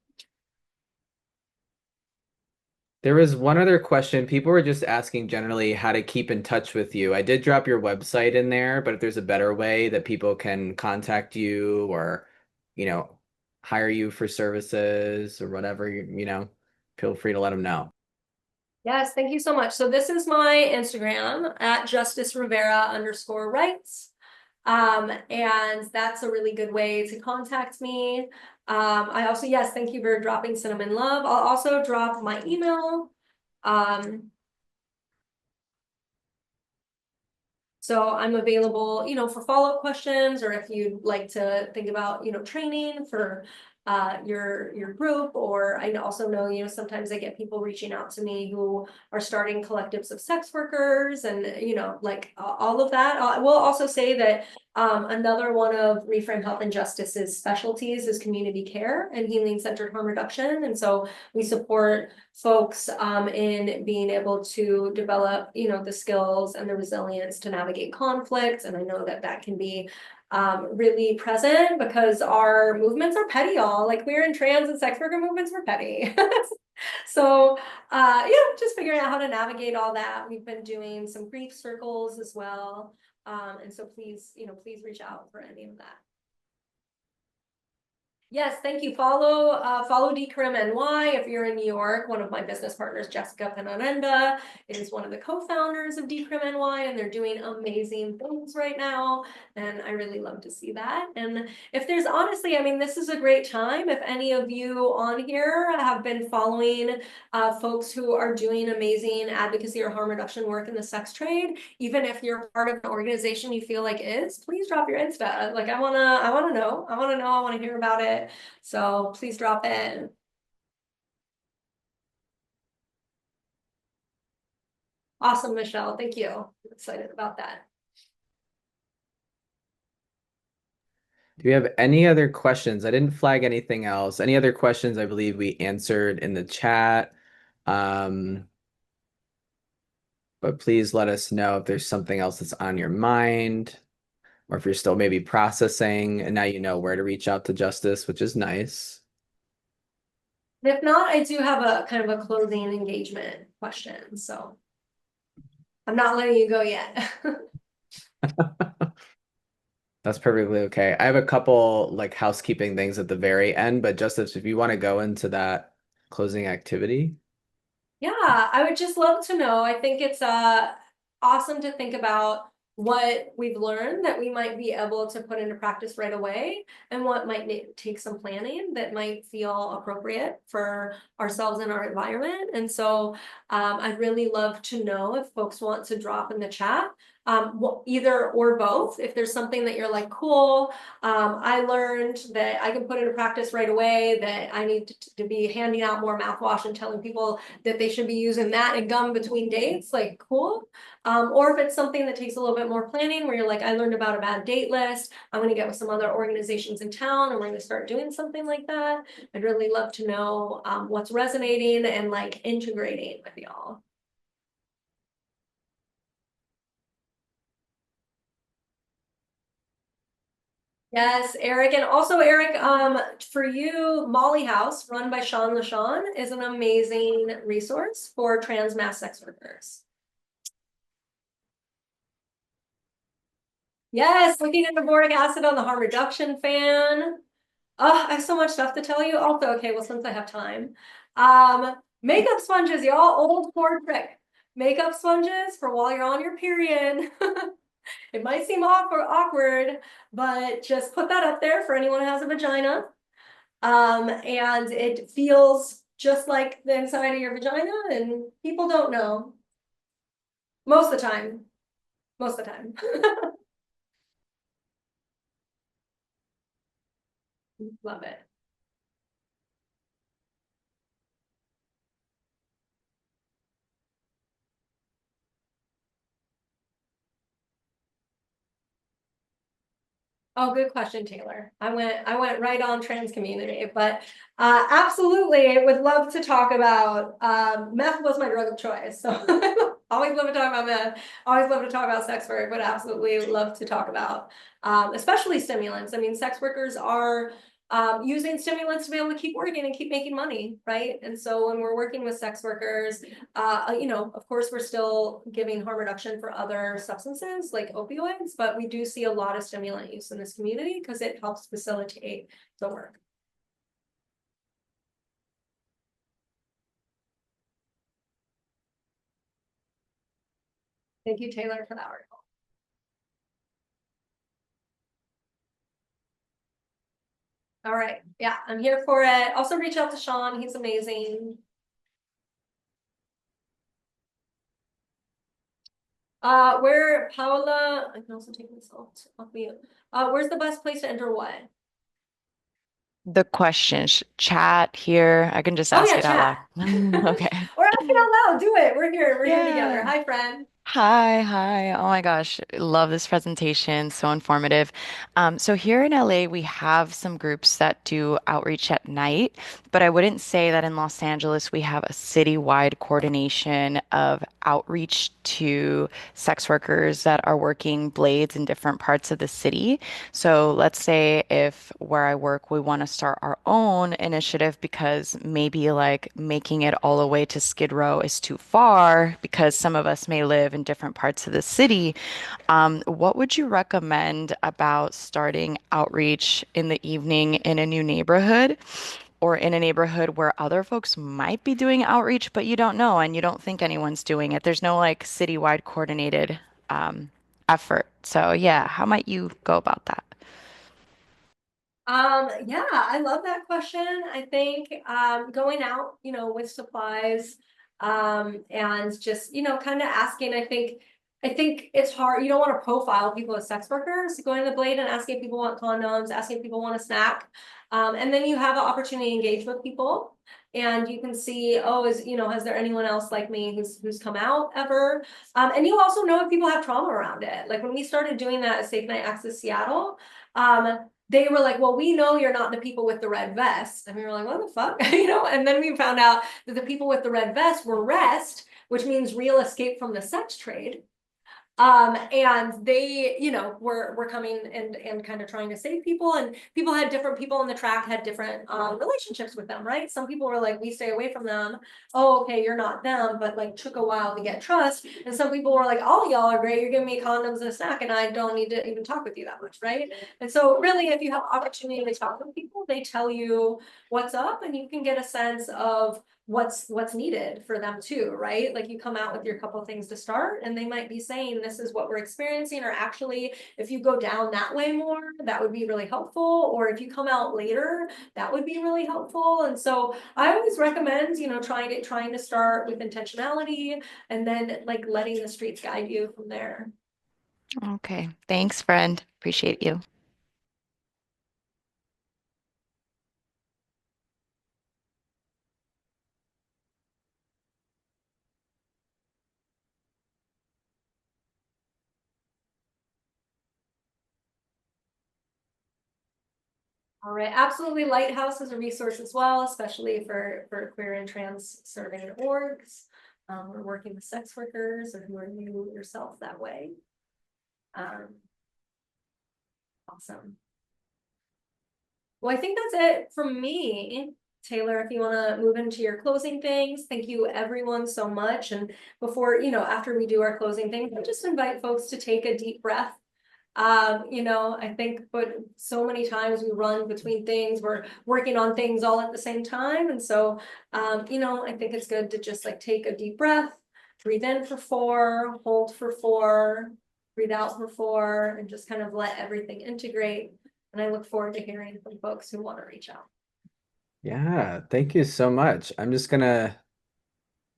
There was one other question. People were just asking generally how to keep in touch with you. I did drop your website in there, but if there's a better way that people can contact you or, you know, hire you for services or whatever, you know, feel free to let them know. Yes, thank you so much. So this is my Instagram at @justicerivera_rights. And that's a really good way to contact me. I also, yes, thank you for dropping Cinnamon Love. I'll also drop my email So I'm available, for follow-up questions, or if you'd like to think about, training for your group. Or I also know, sometimes I get people reaching out to me who are starting collectives of sex workers, and like all of that. I will also say that another one of Reframe Health and Justice's specialties is community care and healing-centered harm reduction. And so we support folks in being able to develop, the skills and the resilience to navigate conflict. And I know that that can be really present because our movements are petty, y'all. Like, we're in trans and sex worker movements, we're petty. So just figuring out how to navigate all that. We've been doing some grief circles as well. And so please reach out for any of that. Yes, thank you. Follow Decrim NY if you're in New York. One of my business partners, Jessica Penarenda, is one of the co-founders of Decrim NY, and they're doing amazing things right now. And I really love to see that. And if there's honestly, this is a great time. If any of you on here have been following folks who are doing amazing advocacy or harm reduction work in the sex trade, even if you're part of an organization you feel like is, please drop your Insta. Like, I wanna know, I wanna hear about it. So please drop in. Awesome, Michelle. Thank you. I'm excited about that. Do we have any other questions? I didn't flag anything else. Any other questions? I believe we answered in the chat. But please let us know if there's something else that's on your mind, or if you're still maybe processing and now you know where to reach out to Justice, which is nice. If not, I do have a kind of a closing engagement question. So I'm not letting you go yet. That's perfectly okay. I have a couple like housekeeping things at the very end, but Justice, if you want to go into that closing activity. Yeah, I would just love to know. I think it's awesome to think about what we've learned that we might be able to put into practice right away, and what might take some planning that might feel appropriate for ourselves and our environment. And so I'd really love to know if folks want to drop in the chat, either or both. If there's something that you're like, cool, I learned that I can put into practice right away, that I need to be handing out more mouthwash and telling people that they should be using that and gum between dates, like, cool. Or if it's something that takes a little bit more planning, where you're like, I learned about a bad date list, I'm going to get with some other organizations in town and we're going to start doing something like that. I'd really love to know what's resonating and like integrating with y'all. Yes, Eric. And also, Eric, for you, Molly House, run by Sean LaShawn, is an amazing resource for trans mass sex workers. Yes, looking into boric acid on the harm reduction fan. Oh, I have so much stuff to tell you. Also, okay, well, since I have time, makeup sponges, y'all, old core trick. Makeup sponges for while you're on your period. It might seem awkward, but just put that up there for anyone who has a vagina. And it feels just like the inside of your vagina, and people don't know. Most of the time. Most of the time. Love it. Oh, good question, Taylor. I went right on trans community, but absolutely would love to talk about meth was my drug of choice. So always love to talk about meth, always love to talk about sex work, but absolutely would love to talk about especially stimulants. I mean, sex workers are using stimulants to be able to keep working and keep making money, right? And so when we're working with sex workers, of course, we're still giving harm reduction for other substances like opioids, but we do see a lot of stimulant use in this community because it helps facilitate the work. Thank you, Taylor, for that article. All right. Yeah, I'm here for it. Also reach out to Sean. He's amazing. Where Paula, I can also take myself off mute. Where's the best place to enter what? The questions chat here. I can just Oh ask yeah, it out loud. chat. Okay. Or ask it out loud. Do it. We're here. We're here together. Yeah. Hi, friend. Hi, hi. Oh my gosh, love this presentation. So informative. So here in LA, we have some groups that do outreach at night, but I wouldn't say that in Los Angeles we have a citywide coordination of outreach to sex workers that are working blades in different parts of the city. So let's say if where I work, we want to start our own initiative because maybe like making it all the way to Skid Row is too far because some of us may live in different parts of the city. What would you recommend about starting outreach in the evening in a new neighborhood? Or in a neighborhood where other folks might be doing outreach, but you don't know and you don't think anyone's doing it. There's no like citywide coordinated um, effort. So yeah, how might you go about that? Yeah, I love that question. I think going out, with supplies, and just, kind of asking, I think it's hard. You don't want to profile people as sex workers, going to the Blade and asking if people want condoms, asking if people want a snack. And then you have an opportunity to engage with people. And you can see, oh, has there anyone else like me who's come out ever? And you also know if people have trauma around it. Like when we started doing that at Safe Night Access Seattle, they were like, well, we know you're not the people with the red vest. And we were like, what the fuck? And then we found out that the people with the red vest were rest, which means real escape from the sex trade. And they, were coming and kind of trying to save people, and people had different people on the track had different relationships with them, right? Some people were like, we stay away from them. Oh, okay, you're not them, but like took a while to get trust. And some people were like, all y'all are great. You're giving me condoms and a snack, and I don't need to even talk with you that much, right? And so really, if you have opportunity to talk with people, they tell you what's up, and you can get a sense of what's needed for them too, right? Like you come out with your couple things to start, and they might be saying this is what we're experiencing, or actually if you go down that way more, that would be really helpful, or if you come out later, that would be really helpful. And so I always recommend, trying to start with intentionality, and then like letting the streets guide you from there. Okay. Thanks, friend. Appreciate you. All right, absolutely. Lighthouse is a resource as well, especially for queer and trans serving orgs. We're working with sex workers or who are you yourself that way. Um, awesome. Well, I think that's it from me. Taylor, if you want to move into your closing things, thank you everyone so much. And before, after we do our closing things, I just invite folks to take a deep breath. I think, but so many times we run between things, we're working on things all at the same time. And so, I think it's good to just like take a deep breath, breathe in for 4, hold for 4, breathe out for 4, and just kind of let everything integrate. And I look forward to hearing from folks who want to reach out. Yeah, thank you so much. I'm just gonna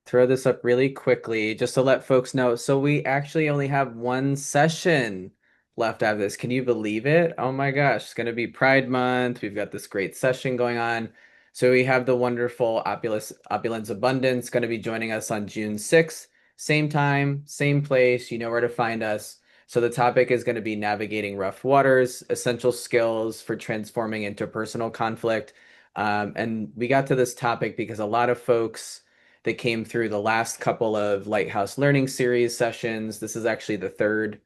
throw this up really quickly just to let folks know. So we actually only have one session left out of this. Can you believe it? Oh my gosh, it's going to be Pride Month. We've got this great session going on. So we have the wonderful Opulence Abundance going to be joining us on June 6th. Same time, same place. You know where to find us. So the topic is going to be navigating rough waters, essential skills for transforming interpersonal conflict. And we got to this topic because a lot of folks that came through the last couple of Lighthouse Learning Series sessions. This is actually the third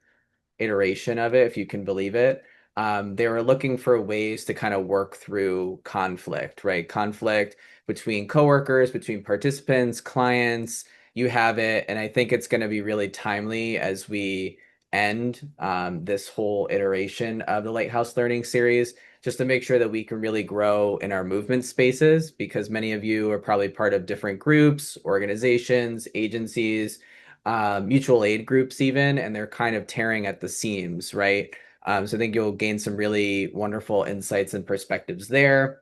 iteration of it, if you can believe it. They were looking for ways to kind of work through conflict, right? Conflict between coworkers, between participants, clients, you have it. And I think it's going to be really timely as we end this whole iteration of the Lighthouse Learning Series, just to make sure that we can really grow in our movement spaces, because many of you are probably part of different groups, organizations, agencies, mutual aid groups even, and they're kind of tearing at the seams, right? So I think you'll gain some really wonderful insights and perspectives there.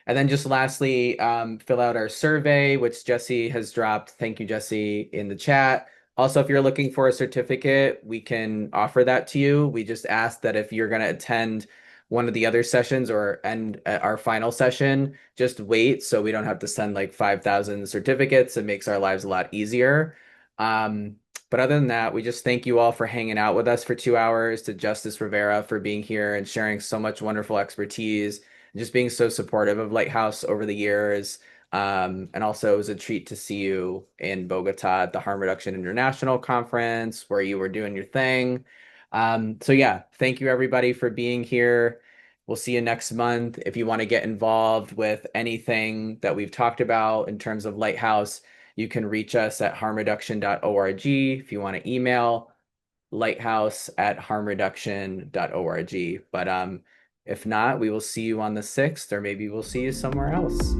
And then just lastly, fill out our survey, which Jesse has dropped. Thank you, Jesse, in the chat. Also, if you're looking for a certificate, we can offer that to you. We just ask that if you're going to attend one of the other sessions or end at our final session, just wait so we don't have to send like 5,000 certificates. It makes our lives a lot easier. But other than that, we just thank you all for hanging out with us for 2 hours, to Justice Rivera for being here and sharing so much wonderful expertise, and just being so supportive of Lighthouse over the years. And also, it was a treat to see you in Bogota at the Harm Reduction International Conference where you were doing your thing. So yeah, thank you everybody for being here. We'll see you next month. If you want to get involved with anything that we've talked about in terms of Lighthouse, you can reach us at harmreduction.org. If you want to email, lighthouse@harmreduction.org. But if not, we will see you on the 6th, or maybe we'll see you somewhere else.